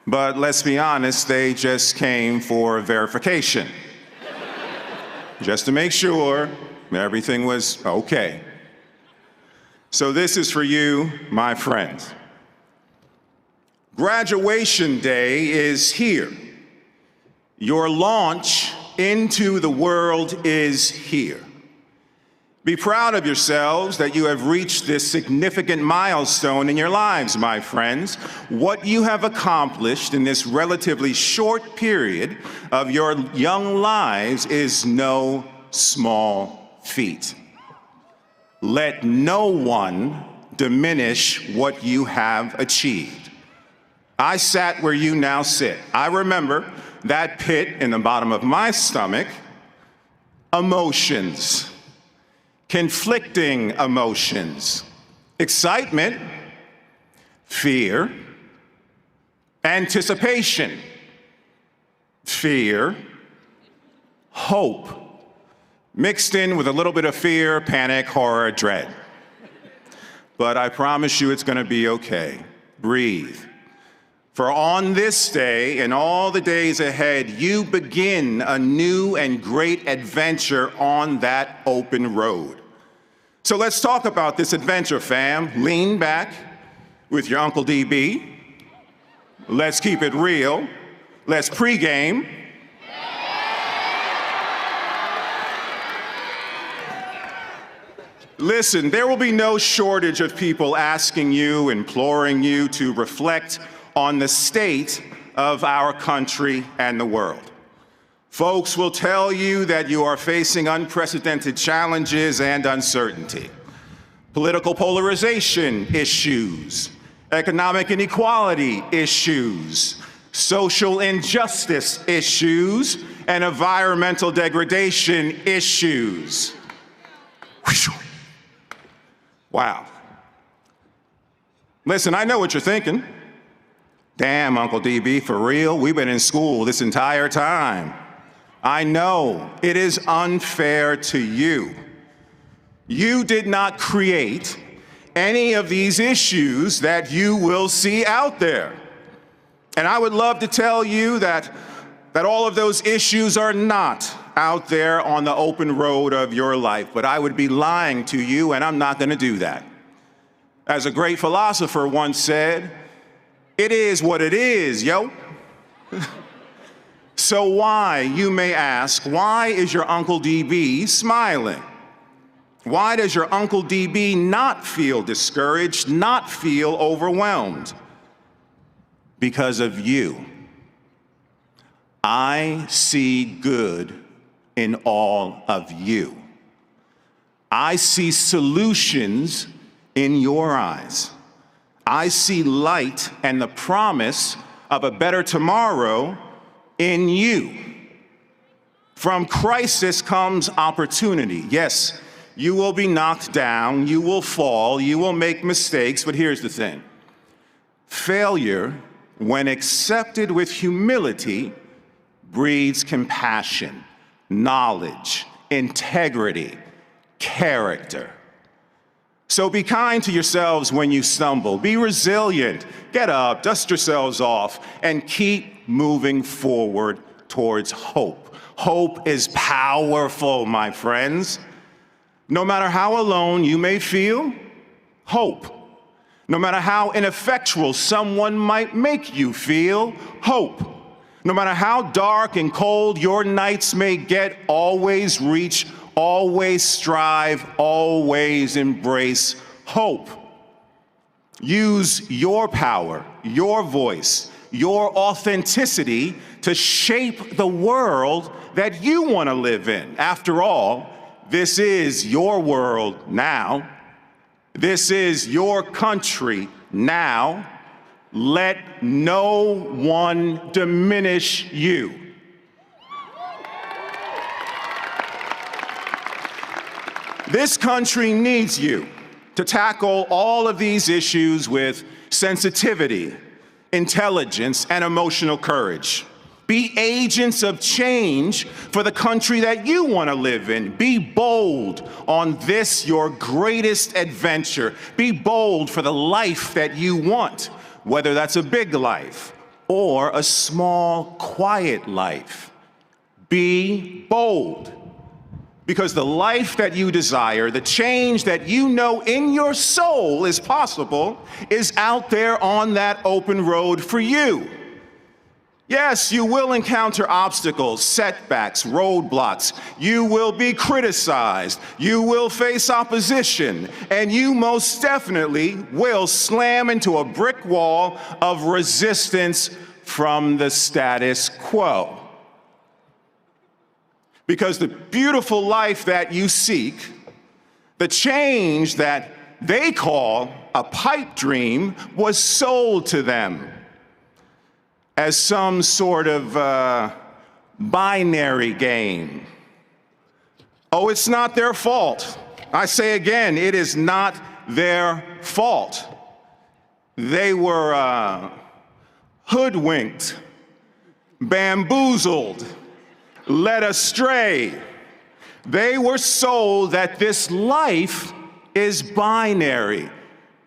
H: but let's be honest, they just came for verification. Just to make sure everything was okay. So this is for you, my friends. Graduation day is here. Your launch into the world is here. Be proud of yourselves that you have reached this significant milestone in your lives, my friends. What you have accomplished in this relatively short period of your young lives is no small feat. Let no one diminish what you have achieved. I sat where you now sit. I remember that pit in the bottom of my stomach, emotions. Conflicting emotions, excitement, fear, anticipation, fear, hope, mixed in with a little bit of fear, panic, horror, dread. But I promise you it's going to be okay. Breathe. For on this day and all the days ahead, you begin a new and great adventure on that open road. So let's talk about this adventure, fam. Lean back with your Uncle DB. Let's keep it real. Let's pregame. Listen, there will be no shortage of people asking you, imploring you to reflect on the state of our country and the world. Folks will tell you that you are facing unprecedented challenges and uncertainty. Political polarization issues, economic inequality issues, social injustice issues, and environmental degradation issues. Wow. Listen, I know what you're thinking. Damn, Uncle DB, for real? We've been in school this entire time. I know it is unfair to you. You did not create any of these issues that you will see out there. And I would love to tell you that all of those issues are not out there on the open road of your life, but I would be lying to you, and I'm not going to do that. As a great philosopher once said, it is what it is, yo. So why, you may ask, why is your Uncle DB smiling? Why does your Uncle DB not feel discouraged, not feel overwhelmed? Because of you. I see good in all of you. I see solutions in your eyes. I see light and the promise of a better tomorrow in you. From crisis comes opportunity. Yes, you will be knocked down, you will fall, you will make mistakes, but here's the thing. Failure, when accepted with humility, breeds compassion, knowledge, integrity, character. So be kind to yourselves when you stumble. Be resilient. Get up, dust yourselves off, and keep moving forward towards hope. Hope is powerful, my friends. No matter how alone you may feel, hope. No matter how ineffectual someone might make you feel, hope. No matter how dark and cold your nights may get, always reach, always strive, always embrace hope. Use your power, your voice, your authenticity to shape the world that you want to live in. After all, this is your world now. This is your country now. Let no one diminish you. This country needs you to tackle all of these issues with sensitivity, intelligence, and emotional courage. Be agents of change for the country that you want to live in. Be bold on this, your greatest adventure. Be bold for the life that you want, whether that's a big life or a small, quiet life. Be bold, because the life that you desire, the change that you know in your soul is possible, is out there on that open road for you. Yes, you will encounter obstacles, setbacks, roadblocks. You will be criticized. You will face opposition. And you most definitely will slam into a brick wall of resistance from the status quo. Because the beautiful life that you seek, the change that they call a pipe dream, was sold to them as some sort of binary game. Oh, it's not their fault. I say again, it is not their fault. They were hoodwinked, bamboozled, led astray. They were sold that this life is binary,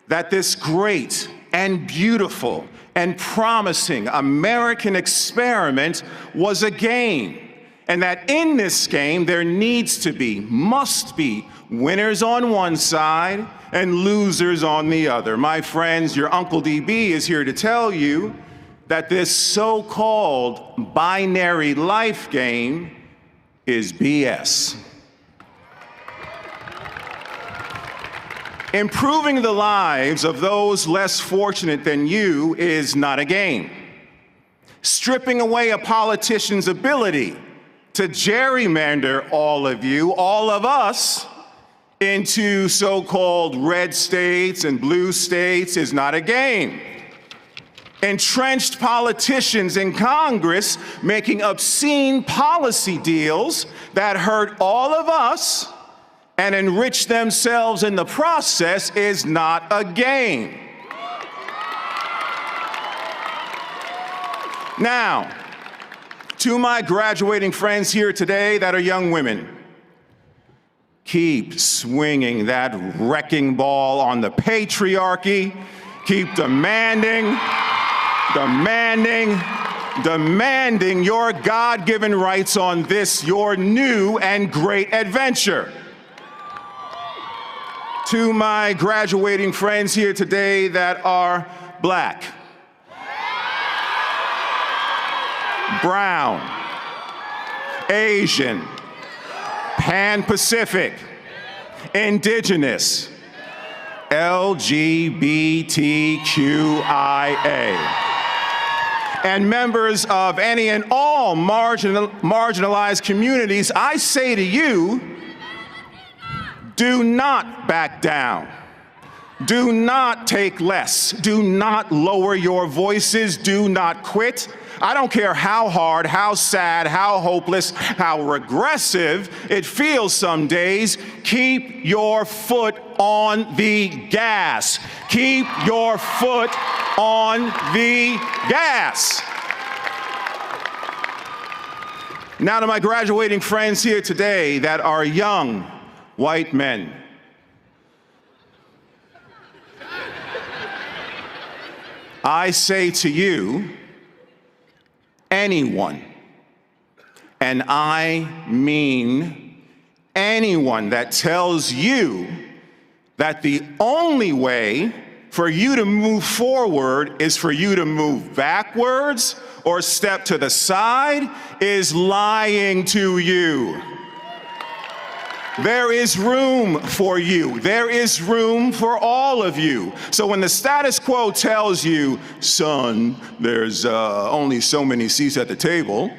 H: that this great and beautiful and promising American experiment was a game, and that in this game there must be winners on one side and losers on the other. My friends, your Uncle DB is here to tell you that this so-called binary life game is BS. Improving the lives of those less fortunate than you is not a game. Stripping away a politician's ability to gerrymander all of you, all of us, into so-called red states and blue states is not a game. Entrenched politicians in Congress making obscene policy deals that hurt all of us and enrich themselves in the process is not a game. Now, to my graduating friends here today that are young women, keep swinging that wrecking ball on the patriarchy. Keep demanding your God-given rights on this, your new and great adventure. To my graduating friends here today that are Black, brown, Asian, Pan-Pacific, Indigenous, LGBTQIA, and members of any and all marginalized communities, I say to you, do not back down. Do not take less. Do not lower your voices. Do not quit. I don't care how hard, how sad, how hopeless, how regressive it feels some days. Keep your foot on the gas. Keep your foot on the gas. Now to my graduating friends here today that are young white men. I say to you, anyone, and I mean anyone that tells you that the only way for you to move forward is for you to move backwards or step to the side is lying to you. There is room for you. There is room for all of you. So when the status quo tells you, son, there's only so many seats at the table,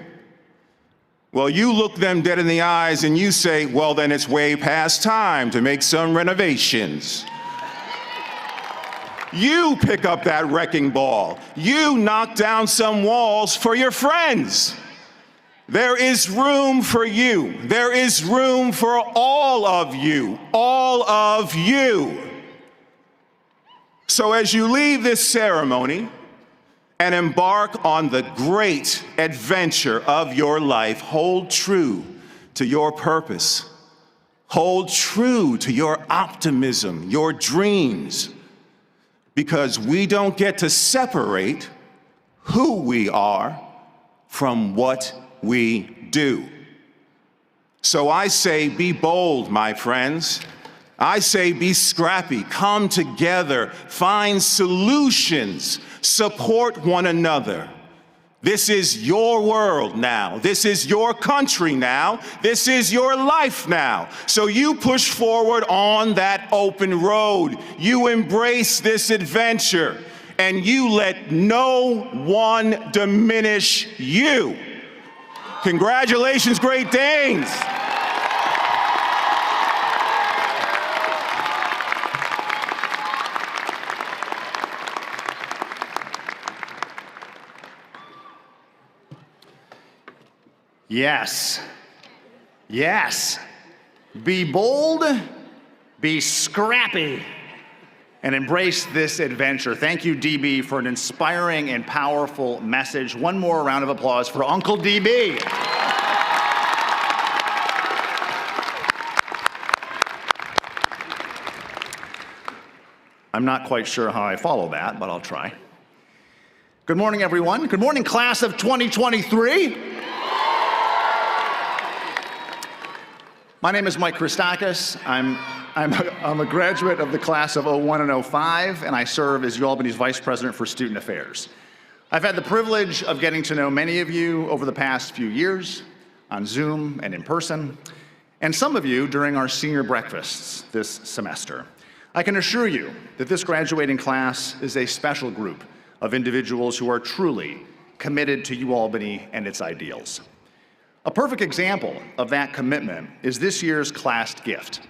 H: well, you look them dead in the eyes and you say, well, then it's way past time to make some renovations. You pick up that wrecking ball. You knock down some walls for your friends. There is room for you. There is room for all of you. All of you. So as you leave this ceremony and embark on the great adventure of your life, hold true to your purpose. Hold true to your optimism, your dreams, because we don't get to separate who we are from what we do. So I say, be bold, my friends. I say, be scrappy, come together, find solutions, support one another. This is your world now. This is your country now. This is your life now. So you push forward on that open road. You embrace this adventure, and you let no one diminish you. Congratulations, Great Danes.
M: Yes. Yes. Be bold, be scrappy, and embrace this adventure. Thank you, DB, for an inspiring and powerful message. One more round of applause for Uncle DB. I'm not quite sure how I follow that, but I'll try. Good morning, everyone. Good morning, class of 2023. My name is Mike Christakis. I'm a graduate of the class of 01 and 05, and I serve as UAlbany's Vice President for Student Affairs. I've had the privilege of getting to know many of you over the past few years, on Zoom and in person, and some of you during our senior breakfasts this semester. I can assure you that this graduating class is a special group of individuals who are truly committed to UAlbany and its ideals. A perfect example of that commitment is this year's class gift,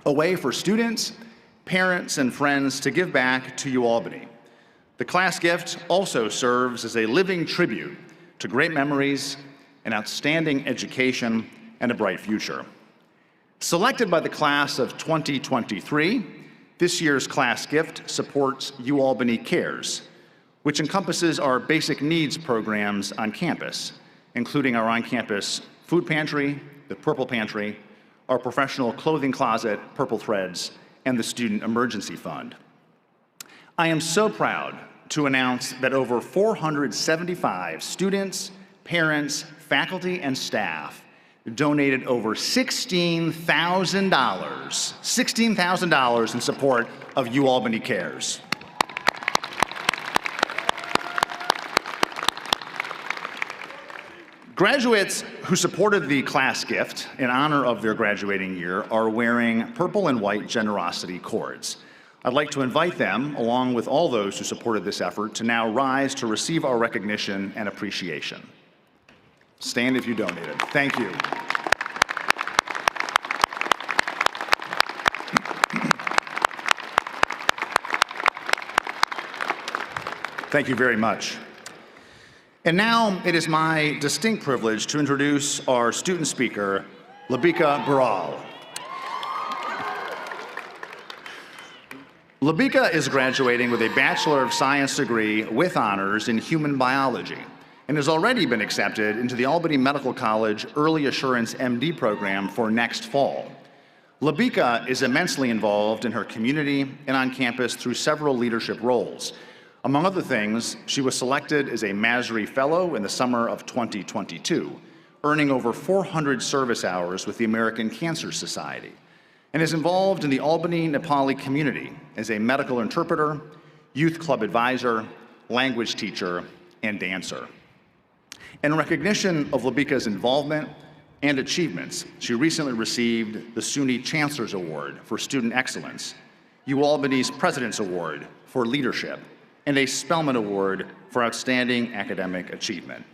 M: a way for students, parents, and friends to give back to UAlbany. The class gift also serves as a living tribute to great memories, an outstanding education, and a bright future. Selected by the class of 2023, this year's class gift supports UAlbany Cares, which encompasses our basic needs programs on campus, including our on-campus food pantry, the Purple Pantry, our professional clothing closet, Purple Threads, and the Student Emergency Fund. I am so proud to announce that over 475 students, parents, faculty, and staff donated over $16,000 in support of UAlbany Cares. Graduates who supported the class gift in honor of their graduating year are wearing purple and white generosity cords. I'd like to invite them, along with all those who supported this effort, to now rise to receive our recognition and appreciation. Stand if you donated. Thank you. Thank you very much. And now it is my distinct privilege to introduce our student speaker, Labika Baral. Labika is graduating with a Bachelor of Science degree with honors in human biology and has already been accepted into the Albany Medical College Early Assurance MD program for next fall. Labika is immensely involved in her community and on campus through several leadership roles. Among other things, she was selected as a Masry Fellow in the summer of 2022, earning over 400 service hours with the American Cancer Society, and is involved in the Albany Nepali community as a medical interpreter, youth club advisor, language teacher, and dancer. In recognition of Labika's involvement and achievements, she recently received the SUNY Chancellor's Award for Student Excellence, UAlbany's President's Award for Leadership, and a Spelman Award for Outstanding Academic Achievement.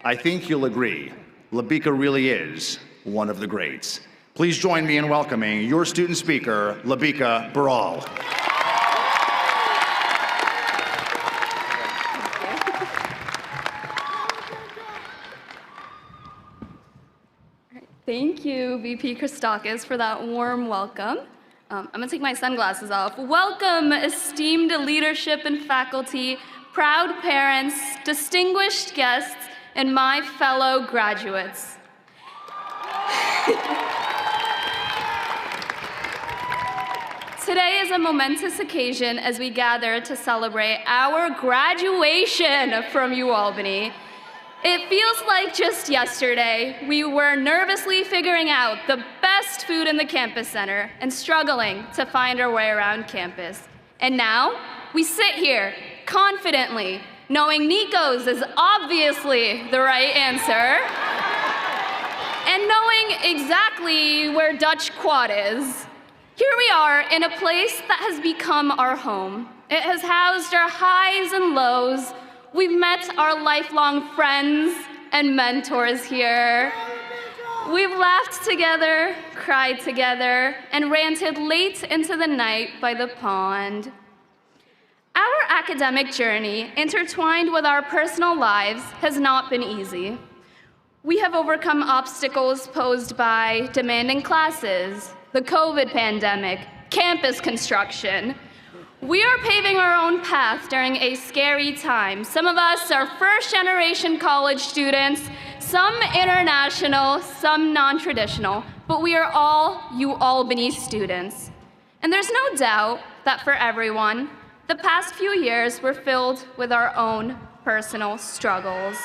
M: I think you'll agree, Labika really is one of the greats. Please join me in welcoming your student speaker, Labika Baral.
N: Thank you, VP Christakis, for that warm welcome. I'm gonna take my sunglasses off. Welcome, esteemed leadership and faculty, proud parents, distinguished guests, and my fellow graduates. Today is a momentous occasion as we gather to celebrate our graduation from UAlbany. It feels like just yesterday we were nervously figuring out the best food in the campus center and struggling to find our way around campus. And now we sit here confidently, knowing Nico's is obviously the right answer, and knowing exactly where Dutch Quad is. Here we are in a place that has become our home. It has housed our highs and lows. We've met our lifelong friends and mentors here. We've laughed together, cried together, and ranted late into the night by the pond. Our academic journey, intertwined with our personal lives, has not been easy. We have overcome obstacles posed by demanding classes, the COVID pandemic, campus construction. We are paving our own path during a scary time. Some of us are first-generation college students, some international, some non-traditional, but we are all UAlbany students. And there's no doubt that for everyone, the past few years were filled with our own personal struggles.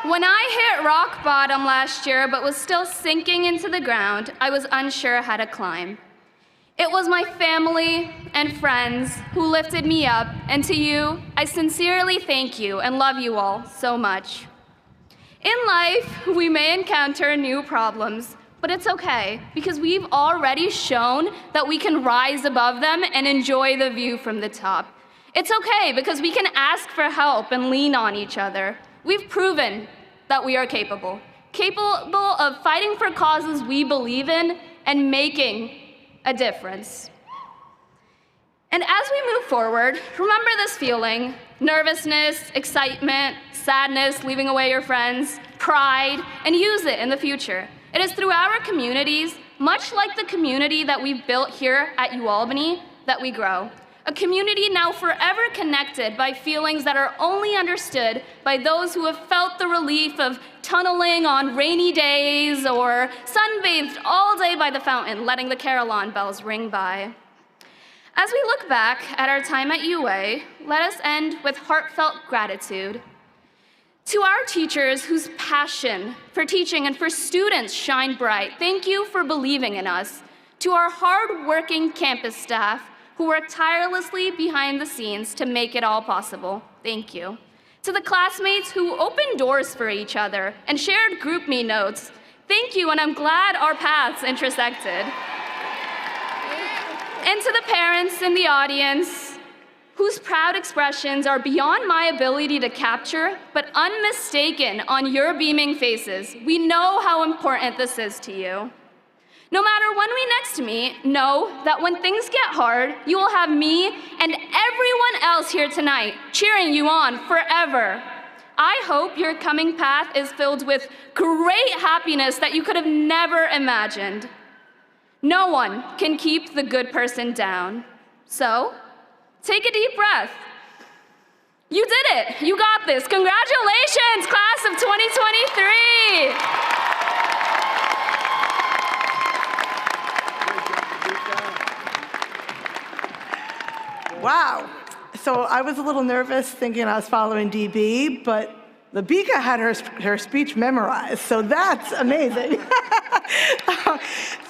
N: When I hit rock bottom last year but was still sinking into the ground, I was unsure how to climb. It was my family and friends who lifted me up, and to you, I sincerely thank you and love you all so much. In life, we may encounter new problems, but it's okay, because we've already shown that we can rise above them and enjoy the view from the top. It's okay, because we can ask for help and lean on each other. We've proven that we are capable of fighting for causes we believe in and making a difference. And as we move forward, remember this feeling: nervousness, excitement, sadness, leaving away your friends, pride, and use it in the future. It is through our communities, much like the community that we've built here at UAlbany, that we grow. A community now forever connected by feelings that are only understood by those who have felt the relief of tunneling on rainy days or sunbathed all day by the fountain, letting the carillon bells ring by. As we look back at our time at UA, let us end with heartfelt gratitude. To our teachers whose passion for teaching and for students shine bright, thank you for believing in us. To our hard-working campus staff who work tirelessly behind the scenes to make it all possible, thank you. To the classmates who opened doors for each other and shared GroupMe notes, thank you, and I'm glad our paths intersected. And to the parents in the audience whose proud expressions are beyond my ability to capture, but unmistaken on your beaming faces, we know how important this is to you. No matter when we next meet, know that when things get hard, you will have me and everyone else here tonight cheering you on forever. I hope your coming path is filled with great happiness that you could have never imagined. No one can keep the good person down. So, take a deep breath. You did it. You got this. Congratulations, class of 2023.
O: Wow. So I was a little nervous thinking I was following DB, but Labika had her speech memorized, so that's amazing.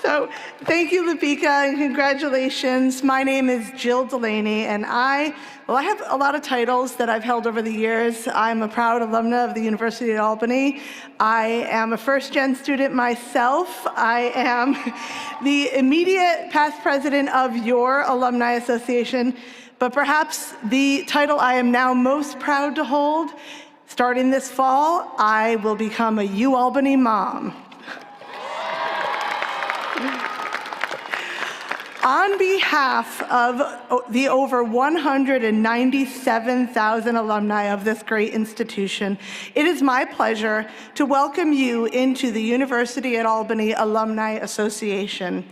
O: So thank you, Labika, and congratulations. My name is Jill Delaney, and I have a lot of titles that I've held over the years. I'm a proud alumna of the University of Albany. I am a first-gen student myself. I am the immediate past president of your Alumni Association, but perhaps the title I am now most proud to hold, starting this fall, I will become a UAlbany mom. On behalf of the over 197,000 alumni of this great institution, it is my pleasure to welcome you into the University at Albany Alumni Association.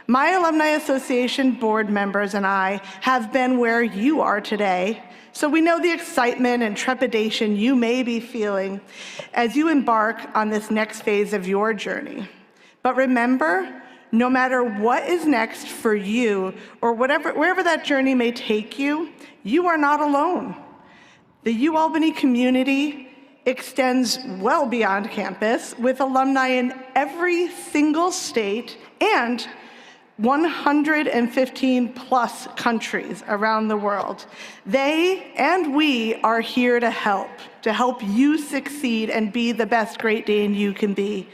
O: My Alumni Association board members and I have been where you are today, so we know the excitement and trepidation you may be feeling as you embark on this next phase of your journey. But remember, no matter what is next for you or wherever that journey may take you, you are not alone. The UAlbany community extends well beyond campus with alumni in every single state and 115 plus countries around the world. They and we are here to help you succeed and be the best Great Dane you can be.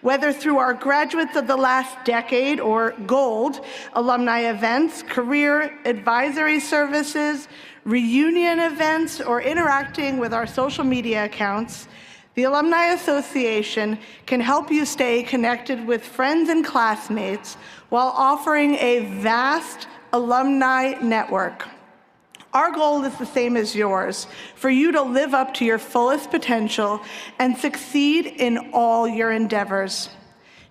O: Whether through our Graduates of the Last Decade or GOLD alumni events, career advisory services, reunion events, or interacting with our social media accounts, the Alumni Association can help you stay connected with friends and classmates while offering a vast alumni network. Our goal is the same as yours, for you to live up to your fullest potential and succeed in all your endeavors.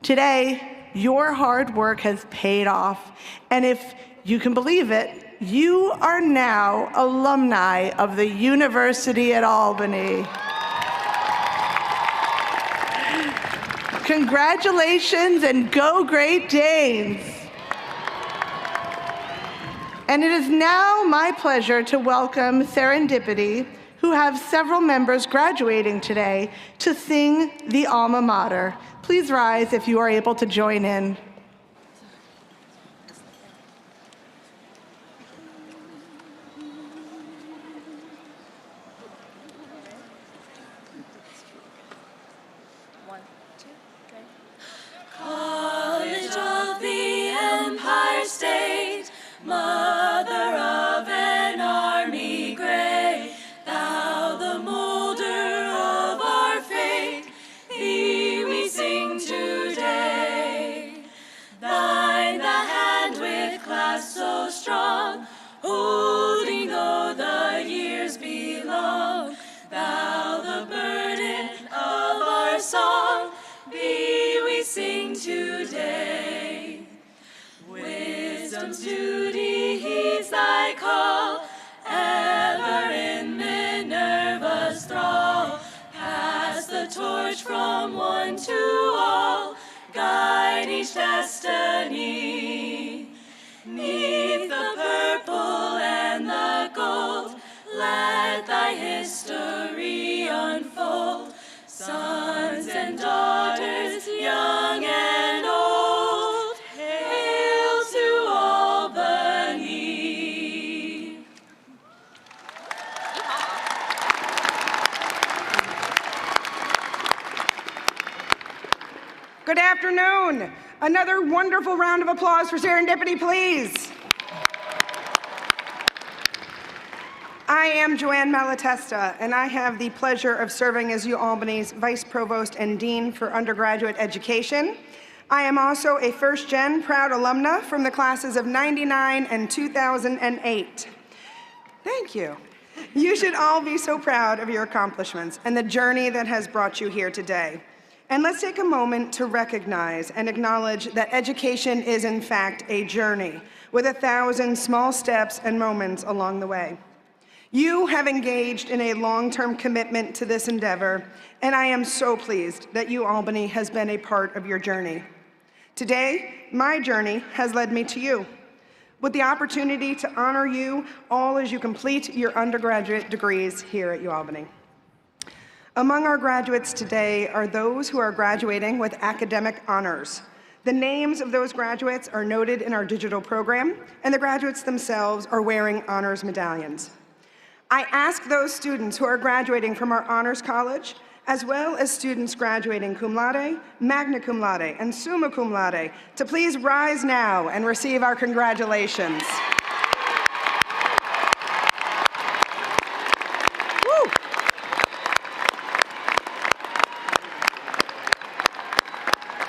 O: Today, your hard work has paid off, and if you can believe it, you are now alumni of the University at Albany. Congratulations and go Great Danes! And it is now my pleasure to welcome Serendipity, who have several members graduating today, to sing the alma mater. Please rise if you are able to join in.
C: College of the Empire State, Mother of an army great, thou the molder of our fate, thee we sing today. Thine the hand with clasp so strong, holding though the years be long, thou the burden of our song, thee we sing today. Wisdom's duty heeds thy call, ever in Minerva's thrall. Pass the torch from one to all, guide each destiny. 'Neath the purple and the gold, let thy history unfold. Sons and daughters, young and old, hail to Albany.
P: Good afternoon. Another wonderful round of applause for Serendipity, please. I am Joanne Malatesta, and I have the pleasure of serving as UAlbany's Vice Provost and Dean for Undergraduate Education. I am also a first-gen proud alumna from the classes of '99 and 2008. Thank you. You should all be so proud of your accomplishments and the journey that has brought you here today. And let's take a moment to recognize and acknowledge that education is in fact a journey with 1,000 small steps and moments along the way. You have engaged in a long-term commitment to this endeavor, and I am so pleased that UAlbany has been a part of your journey. Today, my journey has led me to you, with the opportunity to honor you all as you complete your undergraduate degrees here at UAlbany. Among our graduates today are those who are graduating with academic honors. The names of those graduates are noted in our digital program, and the graduates themselves are wearing honors medallions. I ask those students who are graduating from our Honors College, as well as students graduating cum laude, magna cum laude, and summa cum laude, to please rise now and receive our congratulations. Woo.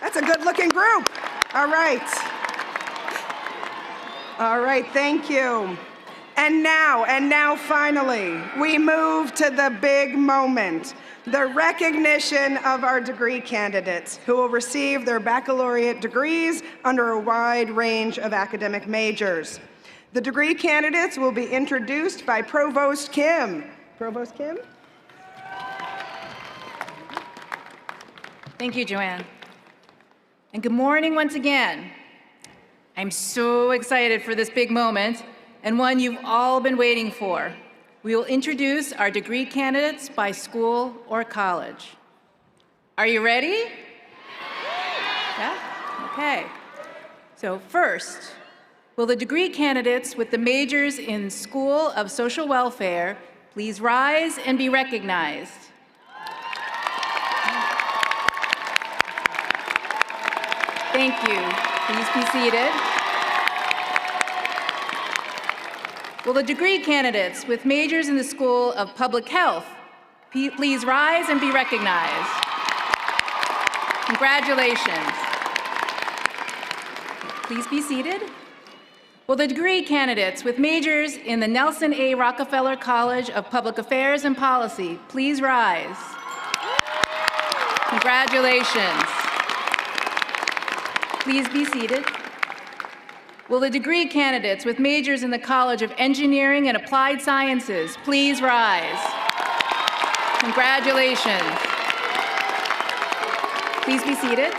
P: That's a good-looking group. All right. All right, thank you. And now finally, we move to the big moment, the recognition of our degree candidates who will receive their baccalaureate degrees under a wide range of academic majors. The degree candidates will be introduced by Provost Kim. Provost Kim?
G: Thank you, Joanne. And good morning once again. I'm so excited for this big moment, and one you've all been waiting for. We will introduce our degree candidates by school or college. Are you ready? Yeah? Okay. So first, will the degree candidates with the majors in School of Social Welfare please rise and be recognized? Thank you. Please be seated. Will the degree candidates with majors in the School of Public Health please rise and be recognized? Congratulations. Please be seated. Will the degree candidates with majors in the Nelson A. Rockefeller College of Public Affairs and Policy please rise? Congratulations. Please be seated. Will the degree candidates with majors in the College of Engineering and Applied Sciences please rise? Congratulations. Please be seated.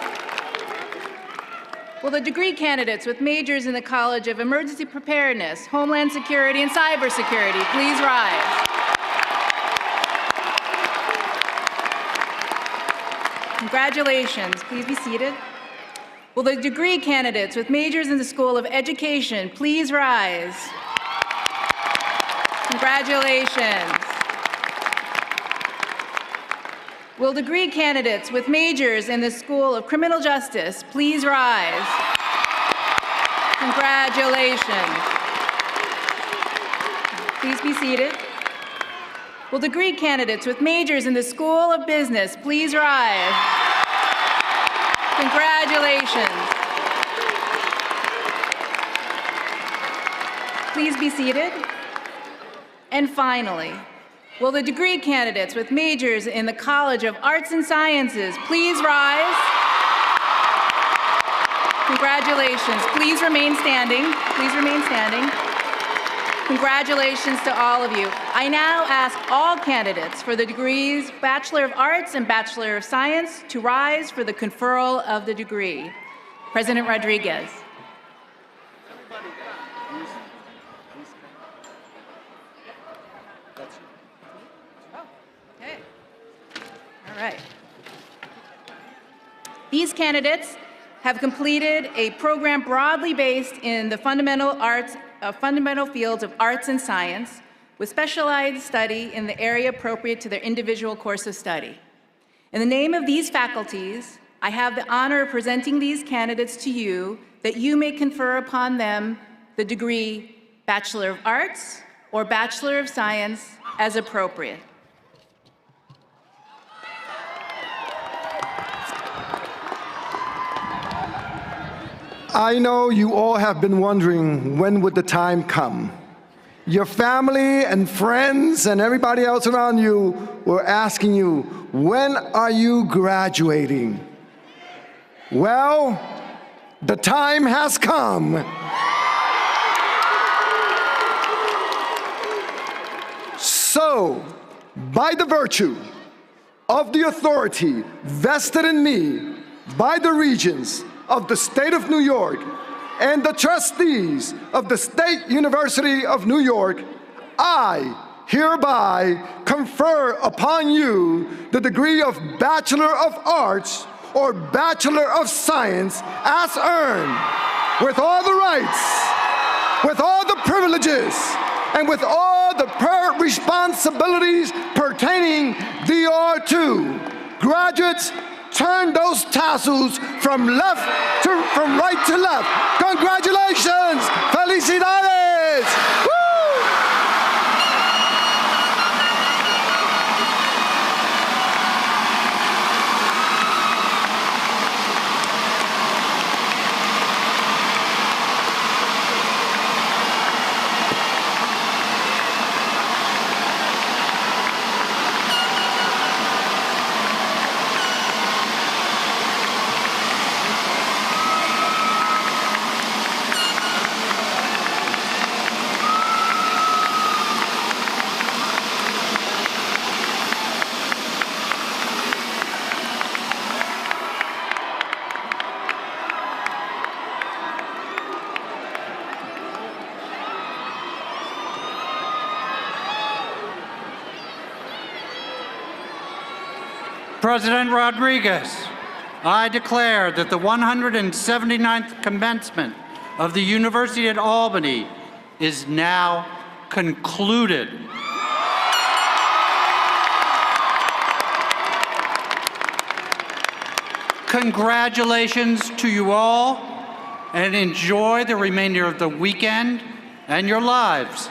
G: Will the degree candidates with majors in the College of Emergency Preparedness, Homeland Security, and Cybersecurity please rise? Congratulations. Please be seated. Will the degree candidates with majors in the School of Education please rise? Congratulations. Will degree candidates with majors in the School of Criminal Justice please rise? Congratulations. Please be seated. Will degree candidates with majors in the School of Business please rise? Congratulations. Please be seated. And finally, will the degree candidates with majors in the College of Arts and Sciences please rise? Congratulations. Please remain standing. Please remain standing. Congratulations to all of you. I now ask all candidates for the degrees Bachelor of Arts and Bachelor of Science to rise for the conferral of the degree. President Rodriguez. Okay. All right. These candidates have completed a program broadly based in the fundamental fields of arts and science with specialized study in the area appropriate to their individual course of study. In the name of these faculties, I have the honor of presenting these candidates to you that you may confer upon them the degree Bachelor of Arts or Bachelor of Science as appropriate.
E: I know you all have been wondering when would the time come. Your family and friends and everybody else around you were asking you, when are you graduating? Well, the time has come. So, by the virtue of the authority vested in me by the regents of the state of New York and the trustees of the State University of New York, I hereby confer upon you the degree of Bachelor of Arts or Bachelor of Science as earned, with all the rights, with all the privileges, and with all the responsibilities pertaining thereto. Graduates, turn those tassels from right to left. Congratulations! Felicidades! Woo!
B: President Rodriguez, I declare that the 179th commencement of the University at Albany is now concluded. Congratulations to you all, and enjoy the remainder of the weekend and your lives.